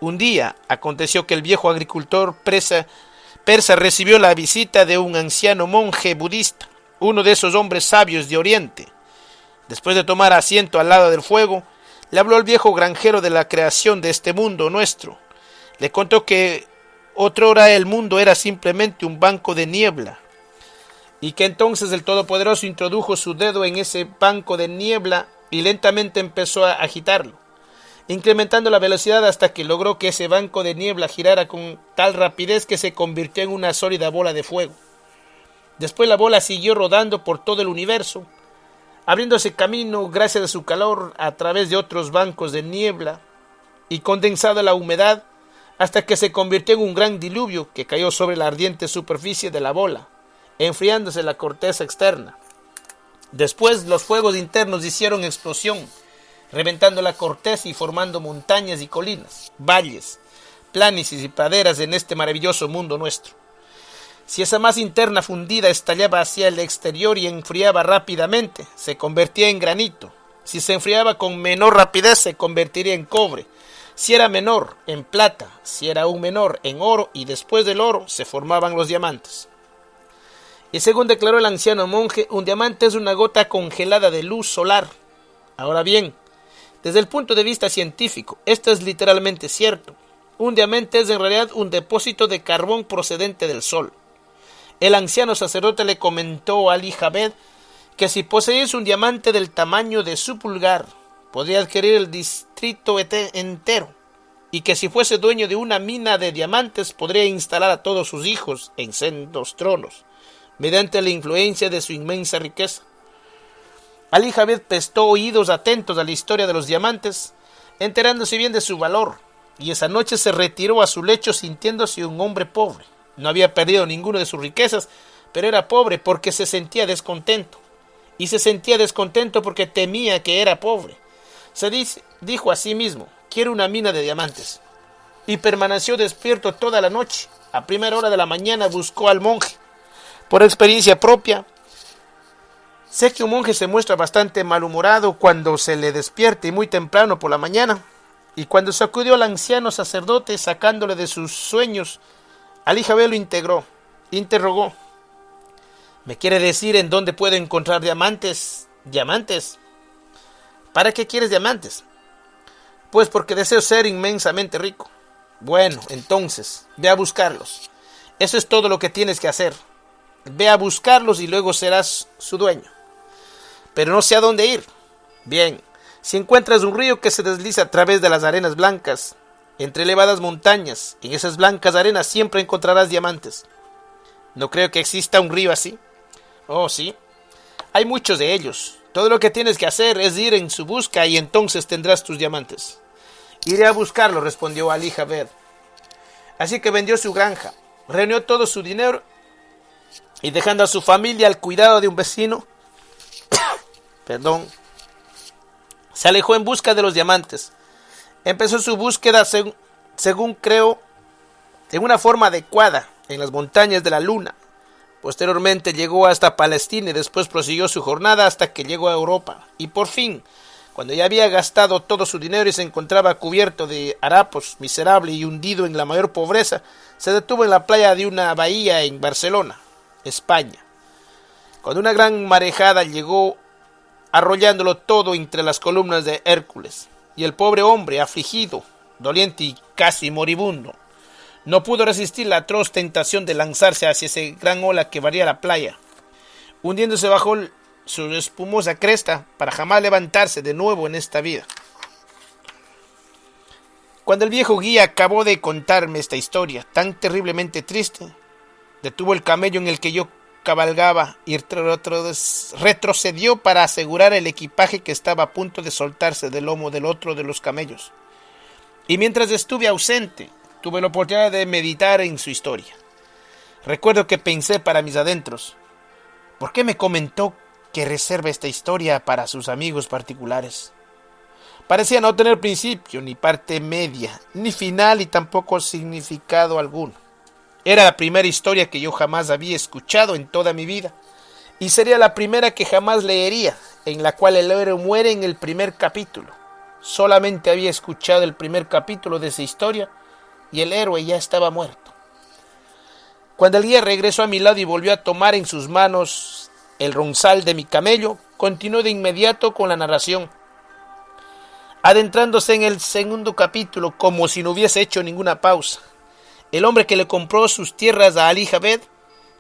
Un día aconteció que el viejo agricultor persa recibió la visita de un anciano monje budista, uno de esos hombres sabios de Oriente. Después de tomar asiento al lado del fuego, le habló al viejo granjero de la creación de este mundo nuestro. Le contó que otrora el mundo era simplemente un banco de niebla, y que entonces el Todopoderoso introdujo su dedo en ese banco de niebla y lentamente empezó a agitarlo, incrementando la velocidad hasta que logró que ese banco de niebla girara con tal rapidez que se convirtió en una sólida bola de fuego. Después la bola siguió rodando por todo el universo, abriéndose camino gracias a su calor a través de otros bancos de niebla y condensada la humedad hasta que se convirtió en un gran diluvio que cayó sobre la ardiente superficie de la bola, enfriándose la corteza externa. Después los fuegos internos hicieron explosión, reventando la corteza y formando montañas y colinas, valles, planicies y praderas en este maravilloso mundo nuestro. Si esa masa interna fundida estallaba hacia el exterior y enfriaba rápidamente, se convertía en granito. Si se enfriaba con menor rapidez, se convertiría en cobre. Si era menor, en plata. Si era aún menor, en oro. Y después del oro, se formaban los diamantes. Y según declaró el anciano monje, un diamante es una gota congelada de luz solar. Ahora bien, desde el punto de vista científico, esto es literalmente cierto. Un diamante es en realidad un depósito de carbón procedente del sol. El anciano sacerdote le comentó a Ali Javed que si poseías un diamante del tamaño de su pulgar, podría adquirir el distrito entero, y que si fuese dueño de una mina de diamantes podría instalar a todos sus hijos en sendos tronos, mediante la influencia de su inmensa riqueza. Ali Javed prestó oídos atentos a la historia de los diamantes, enterándose bien de su valor, y esa noche se retiró a su lecho sintiéndose un hombre pobre. No había perdido ninguno de sus riquezas, pero era pobre porque se sentía descontento, y se sentía descontento porque temía que era pobre. Dijo a sí mismo: quiero una mina de diamantes, y permaneció despierto toda la noche. A primera hora de la mañana buscó al monje. Por experiencia propia, sé que un monje se muestra bastante malhumorado cuando se le despierte muy temprano por la mañana, y cuando sacudió al anciano sacerdote sacándole de sus sueños, Ali Javed lo interrogó: ¿me quiere decir en dónde puedo encontrar diamantes? ¿Diamantes? ¿Para qué quieres diamantes? Pues porque deseo ser inmensamente rico. Bueno, entonces, ve a buscarlos. Eso es todo lo que tienes que hacer. Ve a buscarlos y luego serás su dueño. Pero no sé a dónde ir. Bien, si encuentras un río que se desliza a través de las arenas blancas, entre elevadas montañas, en esas blancas arenas siempre encontrarás diamantes. No creo que exista un río así. Oh, sí. Hay muchos de ellos. Todo lo que tienes que hacer es ir en su busca y entonces tendrás tus diamantes. Iré a buscarlo, respondió Ali Javed. Así que vendió su granja, reunió todo su dinero y, dejando a su familia al cuidado de un vecino, se alejó en busca de los diamantes. Empezó su búsqueda, según creo, en una forma adecuada, en las montañas de la Luna. Posteriormente llegó hasta Palestina y después prosiguió su jornada hasta que llegó a Europa. Y por fin, cuando ya había gastado todo su dinero y se encontraba cubierto de harapos, miserable y hundido en la mayor pobreza, se detuvo en la playa de una bahía en Barcelona, España. Cuando una gran marejada llegó arrollándolo todo entre las columnas de Hércules, y el pobre hombre, afligido, doliente y casi moribundo, no pudo resistir la atroz tentación de lanzarse hacia esa gran ola que varía la playa, hundiéndose bajo su espumosa cresta para jamás levantarse de nuevo en esta vida. Cuando el viejo guía acabó de contarme esta historia tan terriblemente triste, detuvo el camello en el que yo cabalgaba y retrocedió para asegurar el equipaje que estaba a punto de soltarse del lomo del otro de los camellos. Y mientras estuve ausente, tuve la oportunidad de meditar en su historia. Recuerdo que pensé para mis adentros: ¿por qué me comentó que reserva esta historia para sus amigos particulares? Parecía no tener principio, ni parte media, ni final, y tampoco significado alguno. Era la primera historia que yo jamás había escuchado en toda mi vida, y sería la primera que jamás leería, en la cual el héroe muere en el primer capítulo. Solamente había escuchado el primer capítulo de esa historia, y el héroe ya estaba muerto. Cuando el guía regresó a mi lado y volvió a tomar en sus manos el ronzal de mi camello, continuó de inmediato con la narración, adentrándose en el segundo capítulo como si no hubiese hecho ninguna pausa. El hombre que le compró sus tierras a Ali Javed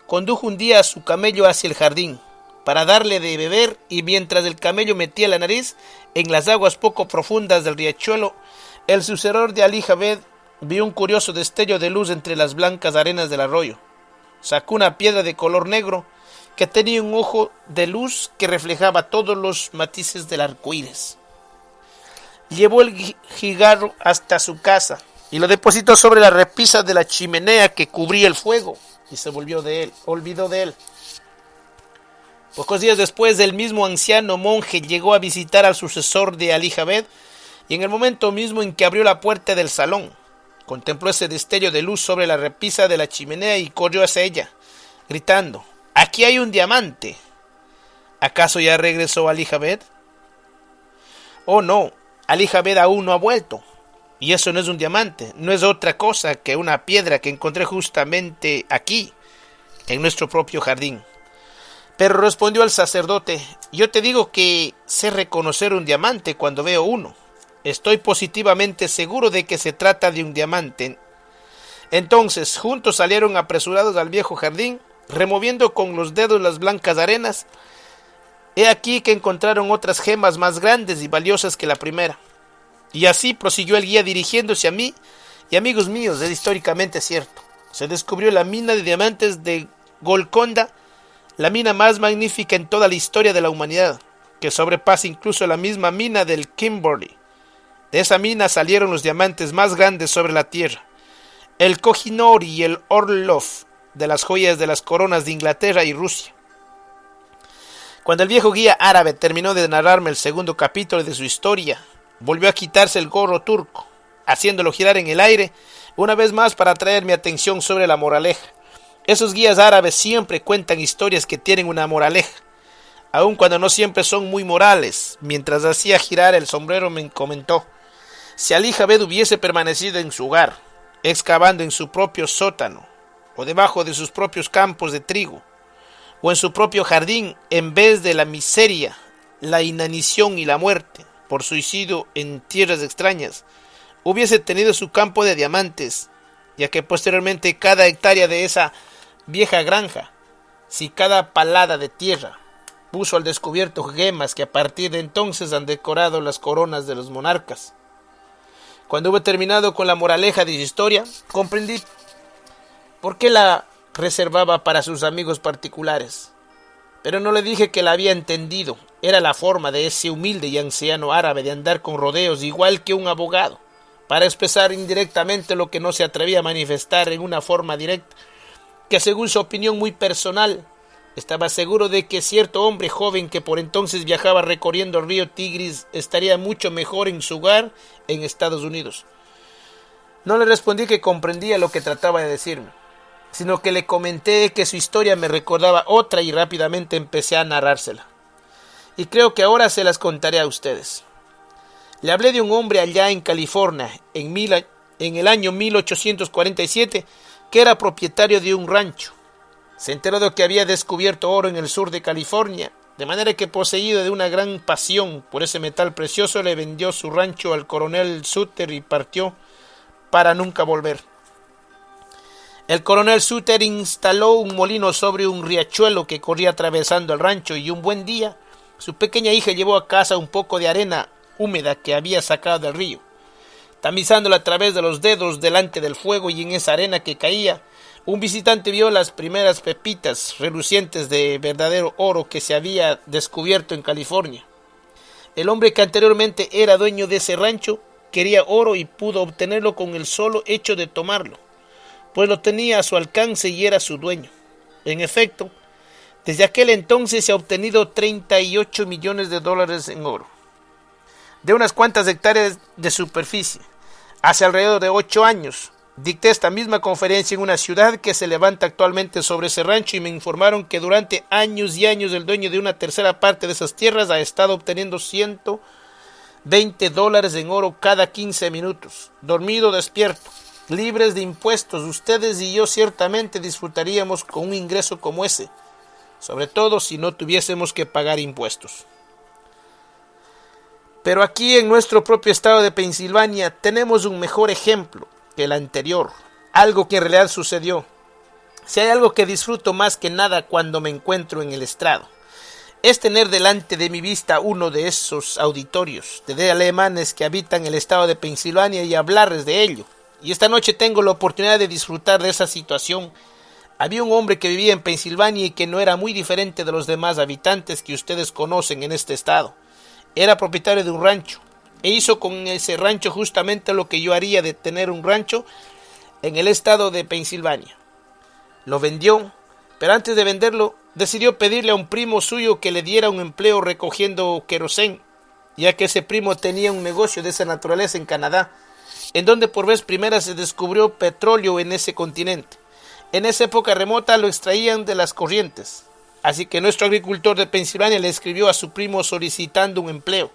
condujo un día a su camello hacia el jardín para darle de beber, y mientras el camello metía la nariz en las aguas poco profundas del riachuelo, el sucesor de Ali Javed vio un curioso destello de luz entre las blancas arenas del arroyo. Sacó una piedra de color negro que tenía un ojo de luz que reflejaba todos los matices del arco iris. Llevó el cigarro hasta su casa y lo depositó sobre la repisa de la chimenea que cubría el fuego, y se olvidó de él. Pocos días después, el mismo anciano monje llegó a visitar al sucesor de Ali Javed, y en el momento mismo en que abrió la puerta del salón, contempló ese destello de luz sobre la repisa de la chimenea y corrió hacia ella, gritando: «¡Aquí hay un diamante!». ¿Acaso ya regresó Ali Javed? Oh no, Ali Javed aún no ha vuelto. Y eso no es un diamante, no es otra cosa que una piedra que encontré justamente aquí, en nuestro propio jardín. Pero respondió el sacerdote: yo te digo que sé reconocer un diamante cuando veo uno. Estoy positivamente seguro de que se trata de un diamante. Entonces juntos salieron apresurados al viejo jardín, removiendo con los dedos las blancas arenas He aquí que encontraron otras gemas más grandes y valiosas que la primera. Y así prosiguió el guía dirigiéndose a mí y amigos míos, es históricamente cierto. Se descubrió la mina de diamantes de Golconda, la mina más magnífica en toda la historia de la humanidad, que sobrepasa incluso la misma mina del Kimberley. De esa mina salieron los diamantes más grandes sobre la tierra, el Kohinoor y el Orlov, de las joyas de las coronas de Inglaterra y Rusia. Cuando el viejo guía árabe terminó de narrarme el segundo capítulo de su historia, volvió a quitarse el gorro turco, haciéndolo girar en el aire una vez más para atraer mi atención sobre la moraleja. Esos guías árabes siempre cuentan historias que tienen una moraleja, aun cuando no siempre son muy morales. Mientras hacía girar el sombrero me comentó: si Ali Javed hubiese permanecido en su hogar, excavando en su propio sótano, o debajo de sus propios campos de trigo, o en su propio jardín, en vez de la miseria, la inanición y la muerte, por suicidio en tierras extrañas, hubiese tenido su campo de diamantes, ya que posteriormente cada hectárea de esa vieja granja, si cada palada de tierra, puso al descubierto gemas que a partir de entonces han decorado las coronas de los monarcas. Cuando hube terminado con la moraleja de su historia, comprendí por qué la reservaba para sus amigos particulares. Pero no le dije que la había entendido. Era la forma de ese humilde y anciano árabe de andar con rodeos igual que un abogado, para expresar indirectamente lo que no se atrevía a manifestar en una forma directa, que según su opinión muy personal, estaba seguro de que cierto hombre joven que por entonces viajaba recorriendo el río Tigris estaría mucho mejor en su hogar en Estados Unidos. No le respondí que comprendía lo que trataba de decirme, sino que le comenté que su historia me recordaba otra y rápidamente empecé a narrársela. Y creo que ahora se las contaré a ustedes. Le hablé de un hombre allá en California, en el año 1847, que era propietario de un rancho. Se enteró de que había descubierto oro en el sur de California, de manera que, poseído de una gran pasión por ese metal precioso, le vendió su rancho al coronel Sutter y partió para nunca volver. El coronel Sutter instaló un molino sobre un riachuelo que corría atravesando el rancho, y un buen día su pequeña hija llevó a casa un poco de arena húmeda que había sacado del río. Tamizándola a través de los dedos delante del fuego, y en esa arena que caía, un visitante vio las primeras pepitas relucientes de verdadero oro que se había descubierto en California. El hombre que anteriormente era dueño de ese rancho quería oro y pudo obtenerlo con el solo hecho de tomarlo, pues lo tenía a su alcance y era su dueño. En efecto, desde aquel entonces se ha obtenido $38 millones en oro, de unas cuantas hectáreas de superficie. Hace alrededor de 8 años, dicté esta misma conferencia en una ciudad que se levanta actualmente sobre ese rancho, y me informaron que durante años y años el dueño de una tercera parte de esas tierras ha estado obteniendo $120 en oro cada 15 minutos, dormido o despierto, libres de impuestos. Ustedes y yo ciertamente disfrutaríamos con un ingreso como ese, sobre todo si no tuviésemos que pagar impuestos. Pero aquí en nuestro propio estado de Pensilvania tenemos un mejor ejemplo que el anterior, algo que en realidad sucedió. Si hay algo que disfruto más que nada cuando me encuentro en el estrado, es tener delante de mi vista uno de esos auditorios de alemanes que habitan el estado de Pensilvania y hablarles de ello. Y esta noche tengo la oportunidad de disfrutar de esa situación. Había un hombre que vivía en Pensilvania y que no era muy diferente de los demás habitantes que ustedes conocen en este estado. Era propietario de un rancho, e hizo con ese rancho justamente lo que yo haría de tener un rancho en el estado de Pensilvania. Lo vendió, pero antes de venderlo, decidió pedirle a un primo suyo que le diera un empleo recogiendo querosén, ya que ese primo tenía un negocio de esa naturaleza en Canadá, en donde por vez primera se descubrió petróleo en ese continente. En esa época remota lo extraían de las corrientes. Así que nuestro agricultor de Pensilvania le escribió a su primo solicitando un empleo.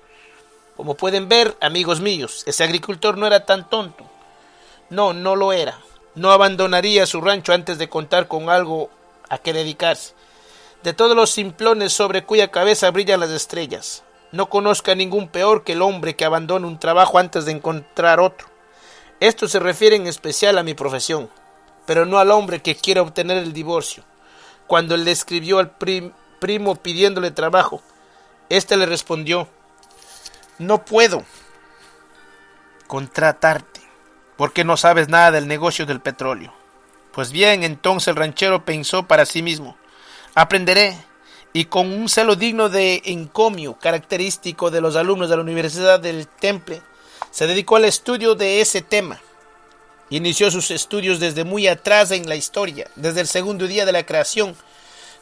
Como pueden ver, amigos míos, ese agricultor no era tan tonto. No lo era. No abandonaría su rancho antes de contar con algo a que dedicarse. De todos los simplones sobre cuya cabeza brillan las estrellas, no conozca ningún peor que el hombre que abandona un trabajo antes de encontrar otro. Esto se refiere en especial a mi profesión, pero no al hombre que quiere obtener el divorcio. Cuando él le escribió al primo pidiéndole trabajo, Este le respondió: no puedo contratarte, porque no sabes nada del negocio del petróleo. Pues bien, entonces el ranchero pensó para sí mismo: aprenderé. Y con un celo digno de encomio, característico de los alumnos de la Universidad del Temple, se dedicó al estudio de ese tema. Inició sus estudios desde muy atrás en la historia, desde el segundo día de la creación,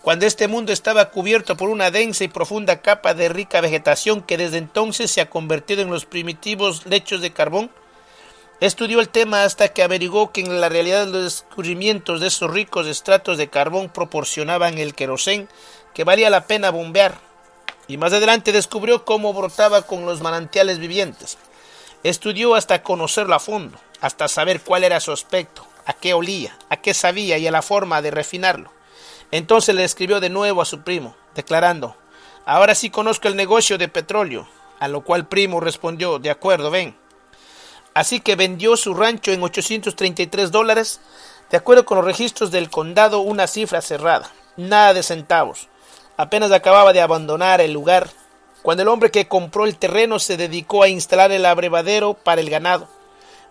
cuando este mundo estaba cubierto por una densa y profunda capa de rica vegetación que desde entonces se ha convertido en los primitivos lechos de carbón. Estudió el tema hasta que averiguó que en la realidad los descubrimientos de esos ricos estratos de carbón proporcionaban el querosén que valía la pena bombear, y más adelante descubrió cómo brotaba con los manantiales vivientes. Estudió hasta conocerlo a fondo, hasta saber cuál era su aspecto, a qué olía, a qué sabía y a la forma de refinarlo. Entonces le escribió de nuevo a su primo, declarando: ahora sí conozco el negocio de petróleo. A lo cual primo respondió: de acuerdo, ven. Así que vendió su rancho en $833, de acuerdo con los registros del condado, una cifra cerrada, nada de centavos. Apenas acababa de abandonar el lugar, cuando el hombre que compró el terreno se dedicó a instalar el abrevadero para el ganado.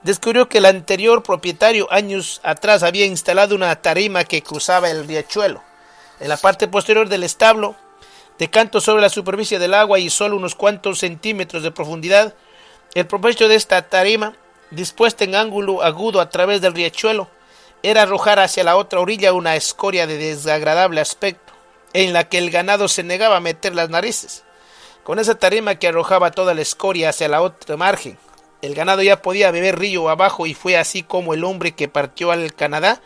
Descubrió que el anterior propietario años atrás había instalado una tarima que cruzaba el riachuelo en la parte posterior del establo, de canto sobre la superficie del agua y solo unos cuantos centímetros de profundidad. El propósito de esta tarima, dispuesta en ángulo agudo a través del riachuelo, era arrojar hacia la otra orilla una escoria de desagradable aspecto, en la que el ganado se negaba a meter las narices. Con esa tarima que arrojaba toda la escoria hacia la otra margen, el ganado ya podía beber río abajo, y fue así como el hombre que partió al Canadá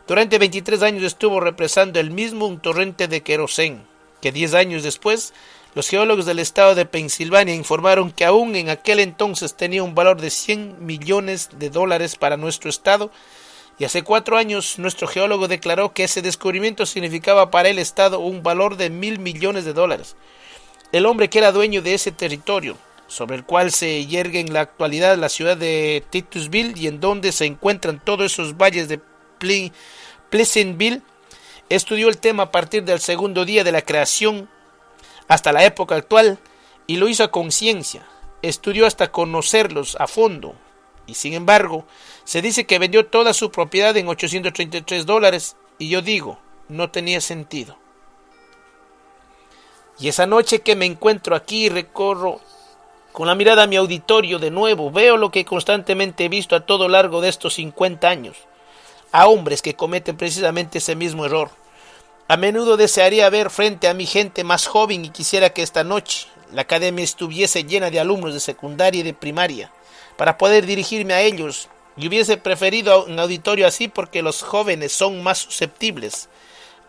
durante 23 años estuvo represando el mismo un torrente de querosén, que 10 años después los geólogos del estado de Pensilvania informaron que aún en aquel entonces tenía un valor de $100 millones para nuestro estado, y hace 4 años nuestro geólogo declaró que ese descubrimiento significaba para el estado un valor de $1,000 millones. El hombre que era dueño de ese territorio, sobre el cual se yergue en la actualidad la ciudad de Titusville y en donde se encuentran todos esos valles de Pleasantville, estudió el tema a partir del segundo día de la creación hasta la época actual, y lo hizo a conciencia. Estudió hasta conocerlos a fondo, y sin embargo se dice que vendió toda su propiedad en $833, y yo digo, no tenía sentido. Y esa noche que me encuentro aquí, recorro con la mirada a mi auditorio de nuevo, veo lo que constantemente he visto a todo largo de estos 50 años, a hombres que cometen precisamente ese mismo error. A menudo desearía ver frente a mi gente más joven y quisiera que esta noche la academia estuviese llena de alumnos de secundaria y de primaria para poder dirigirme a ellos, y hubiese preferido un auditorio así porque los jóvenes son más susceptibles,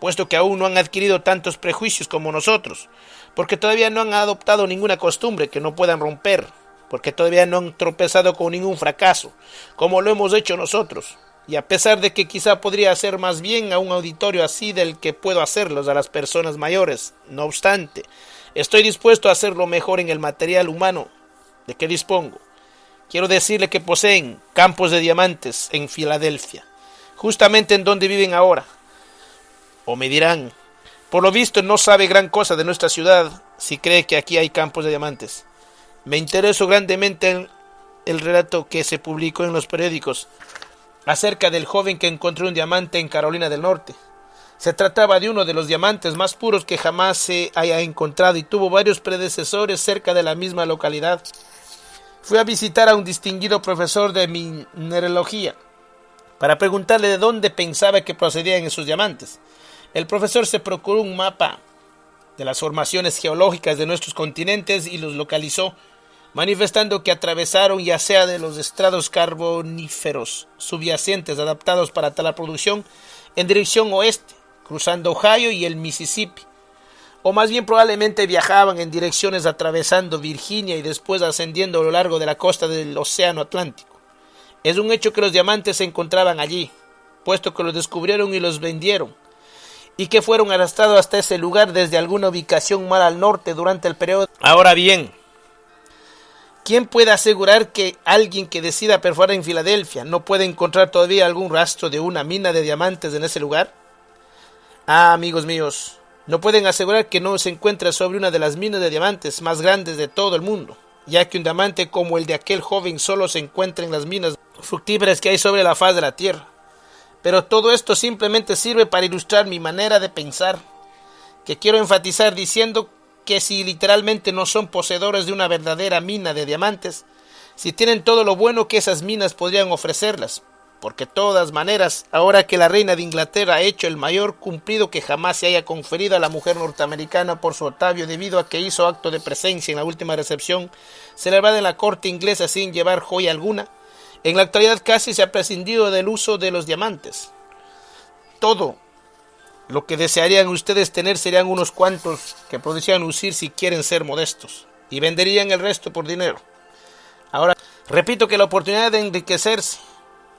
puesto que aún no han adquirido tantos prejuicios como nosotros, porque todavía no han adoptado ninguna costumbre que no puedan romper, porque todavía no han tropezado con ningún fracaso, como lo hemos hecho nosotros. Y a pesar de que quizá podría hacer más bien a un auditorio así del que puedo hacerlos a las personas mayores, no obstante, estoy dispuesto a hacerlo mejor en el material humano de que dispongo. Quiero decirle que poseen campos de diamantes en Filadelfia, justamente en donde viven ahora. O me dirán: por lo visto no sabe gran cosa de nuestra ciudad si cree que aquí hay campos de diamantes. Me interesó grandemente en el relato que se publicó en los periódicos acerca del joven que encontró un diamante en Carolina del Norte. Se trataba de uno de los diamantes más puros que jamás se haya encontrado y tuvo varios predecesores cerca de la misma localidad. Fui a visitar a un distinguido profesor de mineralogía para preguntarle de dónde pensaba que procedían esos diamantes. El profesor se procuró un mapa de las formaciones geológicas de nuestros continentes y los localizó, manifestando que atravesaron ya sea de los estratos carboníferos subyacentes adaptados para tal producción en dirección oeste, cruzando Ohio y el Mississippi, o más bien probablemente viajaban en direcciones atravesando Virginia y después ascendiendo a lo largo de la costa del Océano Atlántico. Es un hecho que los diamantes se encontraban allí, puesto que los descubrieron y los vendieron, y que fueron arrastrados hasta ese lugar desde alguna ubicación más al norte durante el periodo. Ahora bien, ¿quién puede asegurar que alguien que decida perforar en Filadelfia no puede encontrar todavía algún rastro de una mina de diamantes en ese lugar? Ah, amigos míos, No pueden asegurar que no se encuentra sobre una de las minas de diamantes más grandes de todo el mundo, ya que un diamante como el de aquel joven solo se encuentra en las minas fructíferas que hay sobre la faz de la tierra. Pero todo esto simplemente sirve para ilustrar mi manera de pensar, que quiero enfatizar diciendo que si literalmente no son poseedores de una verdadera mina de diamantes, si tienen todo lo bueno que esas minas podrían ofrecerlas, porque de todas maneras, ahora que la reina de Inglaterra ha hecho el mayor cumplido que jamás se haya conferido a la mujer norteamericana por su Octavio debido a que hizo acto de presencia en la última recepción celebrada en la corte inglesa sin llevar joya alguna, en la actualidad casi se ha prescindido del uso de los diamantes. Todo lo que desearían ustedes tener serían unos cuantos que podrían lucir si quieren ser modestos, y venderían el resto por dinero. Ahora, repito que la oportunidad de enriquecerse,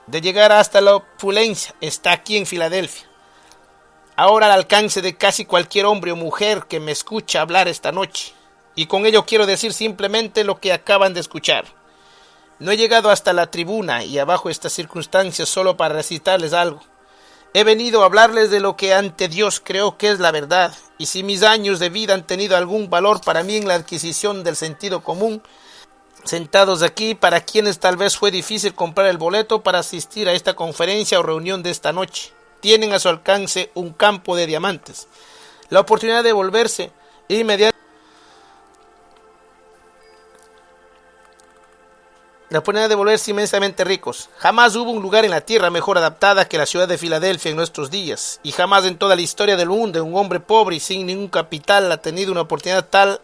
de llegar hasta la opulencia, está aquí en Filadelfia. Ahora al alcance de casi cualquier hombre o mujer que me escucha hablar esta noche. Y con ello quiero decir simplemente lo que acaban de escuchar. No he llegado hasta la tribuna y abajo estas circunstancias solo para recitarles algo. He venido a hablarles de lo que ante Dios creo que es la verdad. Y si mis años de vida han tenido algún valor para mí en la adquisición del sentido común, sentados aquí, para quienes tal vez fue difícil comprar el boleto para asistir a esta conferencia o reunión de esta noche, tienen a su alcance un campo de diamantes, la oportunidad de volverse inmensamente ricos. Jamás hubo un lugar en la tierra mejor adaptada que la ciudad de Filadelfia en nuestros días, y jamás en toda la historia del mundo un hombre pobre y sin ningún capital ha tenido una oportunidad tal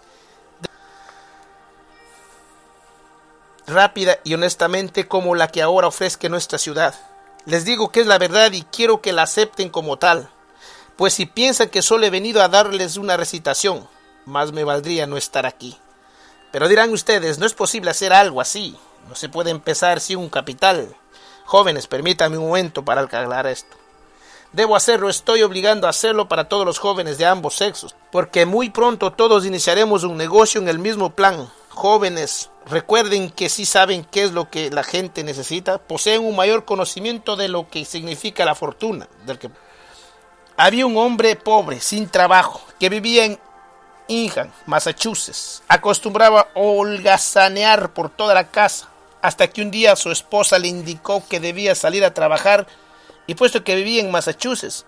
rápida y honestamente como la que ahora ofrezca nuestra ciudad. Les digo que es la verdad y quiero que la acepten como tal, pues si piensan que solo he venido a darles una recitación, más me valdría no estar aquí. Pero dirán ustedes, no es posible hacer algo así, no se puede empezar sin un capital. Jóvenes, permítanme un momento para aclarar esto. Debo hacerlo, estoy obligando a hacerlo para todos los jóvenes de ambos sexos, porque muy pronto todos iniciaremos un negocio en el mismo plan. Jóvenes, recuerden que si saben qué es lo que la gente necesita, poseen un mayor conocimiento de lo que significa la fortuna. Había un hombre pobre, sin trabajo, que vivía en Hingham, Massachusetts. Acostumbraba a holgazanear por toda la casa, hasta que un día su esposa le indicó que debía salir a trabajar, y puesto que vivía en Massachusetts,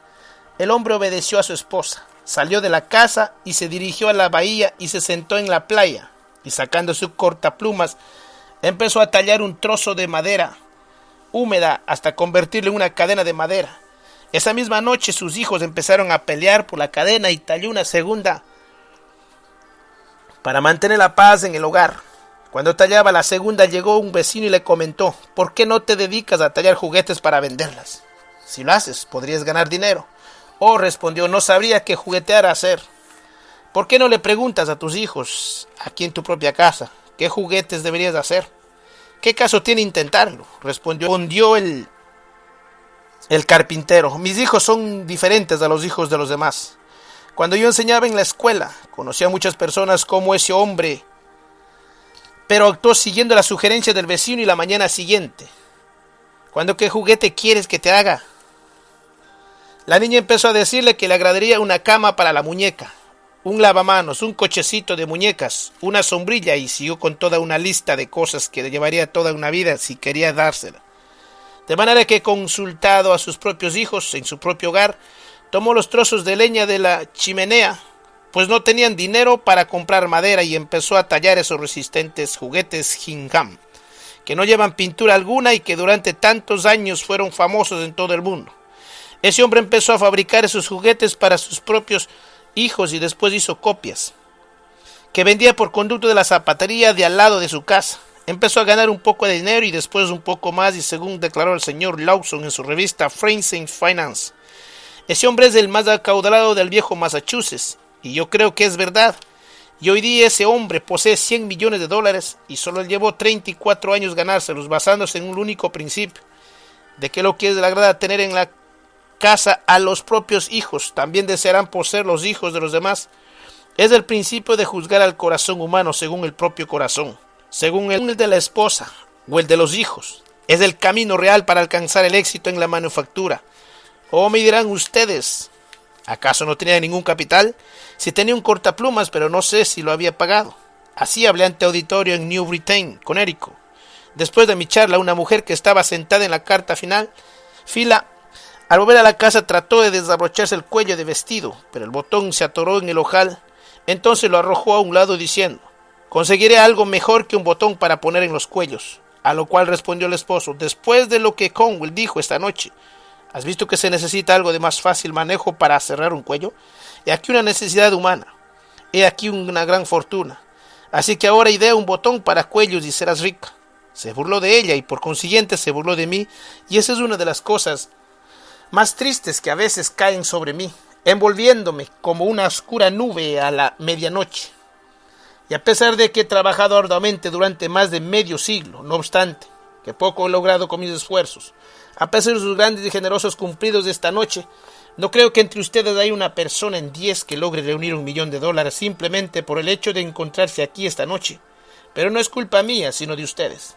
el hombre obedeció a su esposa. Salió de la casa y se dirigió a la bahía y se sentó en la playa. Y sacando su cortaplumas, empezó a tallar un trozo de madera húmeda hasta convertirlo en una cadena de madera. Esa misma noche sus hijos empezaron a pelear por la cadena y talló una segunda para mantener la paz en el hogar. Cuando tallaba la segunda llegó un vecino y le comentó: ¿por qué no te dedicas a tallar juguetes para venderlas? Si lo haces, podrías ganar dinero. Oh, respondió, no sabría qué juguetear hacer. ¿Por qué no le preguntas a tus hijos, aquí en tu propia casa, qué juguetes deberías hacer? ¿Qué caso tiene intentarlo? Respondió el carpintero. Mis hijos son diferentes a los hijos de los demás. Cuando yo enseñaba en la escuela, conocí a muchas personas como ese hombre, pero actuó siguiendo la sugerencia del vecino y la mañana siguiente. ¿Qué juguete quieres que te haga? La niña empezó a decirle que le agradaría una cama para la muñeca, un lavamanos, un cochecito de muñecas, una sombrilla, y siguió con toda una lista de cosas que le llevaría toda una vida si quería dársela. De manera que, consultado a sus propios hijos en su propio hogar, tomó los trozos de leña de la chimenea, pues no tenían dinero para comprar madera, y empezó a tallar esos resistentes juguetes Hingham, que no llevan pintura alguna y que durante tantos años fueron famosos en todo el mundo. Ese hombre empezó a fabricar esos juguetes para sus propios hijos y después hizo copias que vendía por conducto de la zapatería de al lado de su casa. Empezó a ganar un poco de dinero y después un poco más, y según declaró el señor Lawson en su revista Friends and Finance, ese hombre es el más acaudalado del viejo Massachusetts, y yo creo que es verdad. Y hoy día ese hombre posee $100 millones y solo llevó 34 años ganárselos, basándose en un único principio, de que lo que le agrada tener en la casa a los propios hijos, también desearán poseer los hijos de los demás. Es el principio de juzgar al corazón humano según el propio corazón, según el de la esposa o el de los hijos. Es el camino real para alcanzar el éxito en la manufactura. O me dirán ustedes, ¿Acaso no tenía ningún capital? Sí tenía un cortaplumas, pero no sé si lo había pagado. Así hablé ante auditorio en New Britain, Connecticut. Después de mi charla, una mujer que estaba sentada en la fila, al volver a la casa trató de desabrocharse el cuello de vestido, pero el botón se atoró en el ojal. Entonces lo arrojó a un lado diciendo: conseguiré algo mejor que un botón para poner en los cuellos. A lo cual respondió el esposo: después de lo que Conwell dijo esta noche, ¿has visto que se necesita algo de más fácil manejo para cerrar un cuello? He aquí una necesidad humana. He aquí una gran fortuna. Así que ahora idea un botón para cuellos y serás rica. Se burló de ella y por consiguiente se burló de mí, y esa es una de las cosas más tristes que a veces caen sobre mí, envolviéndome como una oscura nube a la medianoche. Y a pesar de que he trabajado arduamente durante más de medio siglo, no obstante, que poco he logrado con mis esfuerzos, a pesar de sus grandes y generosos cumplidos de esta noche, no creo que entre ustedes haya una persona en 10 que logre reunir $1.000.000 simplemente por el hecho de encontrarse aquí esta noche. Pero no es culpa mía, sino de ustedes.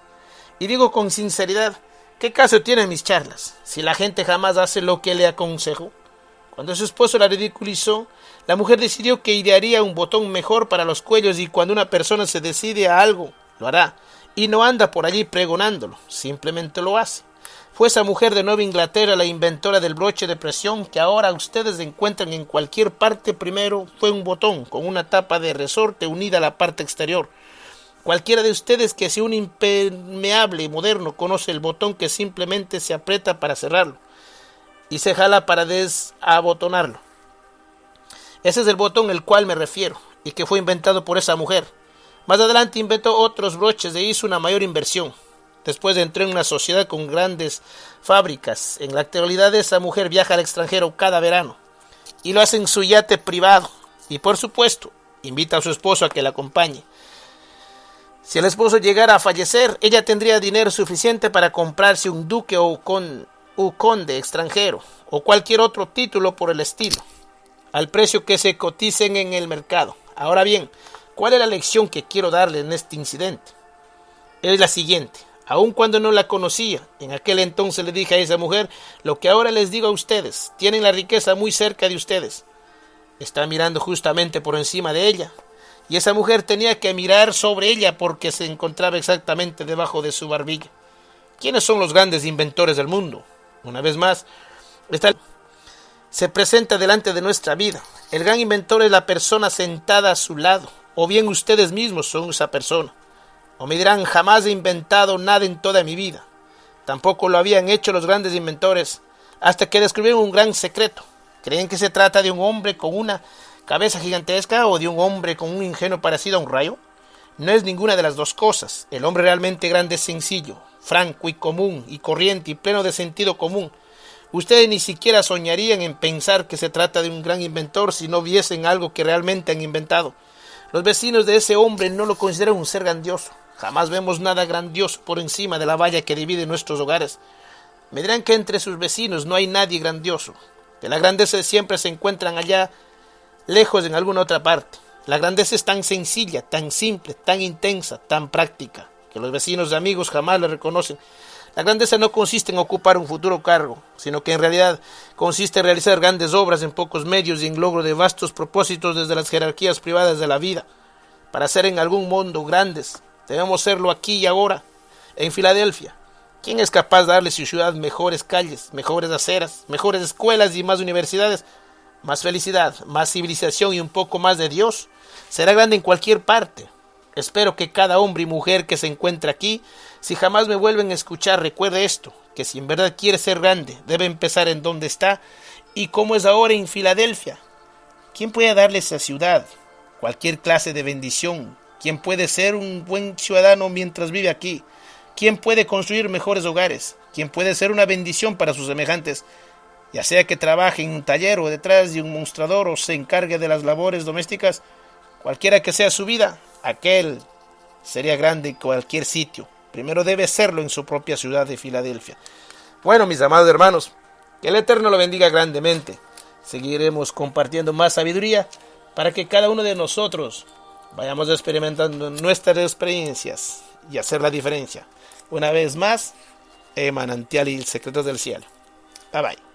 Y digo con sinceridad, ¿qué caso tienen mis charlas, si la gente jamás hace lo que le aconsejo? Cuando su esposo la ridiculizó, la mujer decidió que idearía un botón mejor para los cuellos, y cuando una persona se decide a algo, lo hará, y no anda por allí pregonándolo, simplemente lo hace. Fue esa mujer de Nueva Inglaterra la inventora del broche de presión que ahora ustedes encuentran en cualquier parte. Primero fue un botón con una tapa de resorte unida a la parte exterior. Cualquiera de ustedes que sea un impermeable moderno conoce el botón que simplemente se aprieta para cerrarlo y se jala para desabotonarlo. Ese es el botón al cual me refiero y que fue inventado por esa mujer. Más adelante inventó otros broches e hizo una mayor inversión. Después entró en una sociedad con grandes fábricas. En la actualidad esa mujer viaja al extranjero cada verano y lo hace en su yate privado y por supuesto invita a su esposo a que la acompañe. Si el esposo llegara a fallecer, ella tendría dinero suficiente para comprarse un duque o conde extranjero o cualquier otro título por el estilo, al precio que se coticen en el mercado. Ahora bien, ¿cuál es la lección que quiero darle en este incidente? Es la siguiente. Aun cuando no la conocía, en aquel entonces le dije a esa mujer lo que ahora les digo a ustedes: tienen la riqueza muy cerca de ustedes. Están mirando justamente por encima de ella. Y esa mujer tenía que mirar sobre ella porque se encontraba exactamente debajo de su barbilla. ¿Quiénes son los grandes inventores del mundo? Una vez más, se presenta delante de nuestra vida. El gran inventor es la persona sentada a su lado, o bien ustedes mismos son esa persona. O me dirán: jamás he inventado nada en toda mi vida. Tampoco lo habían hecho los grandes inventores, hasta que descubrieron un gran secreto. ¿Creen que se trata de un hombre con una cabeza gigantesca o de un hombre con un ingenio parecido a un rayo? No es ninguna de las dos cosas. El hombre realmente grande es sencillo, franco y común y corriente y pleno de sentido común. Ustedes ni siquiera soñarían en pensar que se trata de un gran inventor si no viesen algo que realmente han inventado. Los vecinos de ese hombre no lo consideran un ser grandioso. Jamás vemos nada grandioso por encima de la valla que divide nuestros hogares. Me dirán que entre sus vecinos no hay nadie grandioso, que la grandeza siempre se encuentran allá lejos en alguna otra parte. La grandeza es tan sencilla, tan simple, tan intensa, tan práctica, que los vecinos y amigos jamás la reconocen. La grandeza no consiste en ocupar un futuro cargo, sino que en realidad consiste en realizar grandes obras en pocos medios y en logro de vastos propósitos desde las jerarquías privadas de la vida. Para ser en algún mundo grandes, debemos serlo aquí y ahora, en Filadelfia. ¿Quién es capaz de darle a su ciudad mejores calles, mejores aceras, mejores escuelas y más universidades? Más felicidad, más civilización y un poco más de Dios. Será grande en cualquier parte. Espero que cada hombre y mujer que se encuentre aquí, si jamás me vuelven a escuchar, recuerde esto: que si en verdad quiere ser grande, debe empezar en donde está y como es ahora en Filadelfia. ¿Quién puede darle a esa ciudad cualquier clase de bendición? ¿Quién puede ser un buen ciudadano mientras vive aquí? ¿Quién puede construir mejores hogares? ¿Quién puede ser una bendición para sus semejantes? Ya sea que trabaje en un taller o detrás de un mostrador o se encargue de las labores domésticas, cualquiera que sea su vida, aquel sería grande en cualquier sitio. Primero debe serlo en su propia ciudad de Filadelfia. Bueno, mis amados hermanos, que el Eterno lo bendiga grandemente. Seguiremos compartiendo más sabiduría para que cada uno de nosotros vayamos experimentando nuestras experiencias y hacer la diferencia. Una vez más, Manantial y Secretos del Cielo. Bye bye.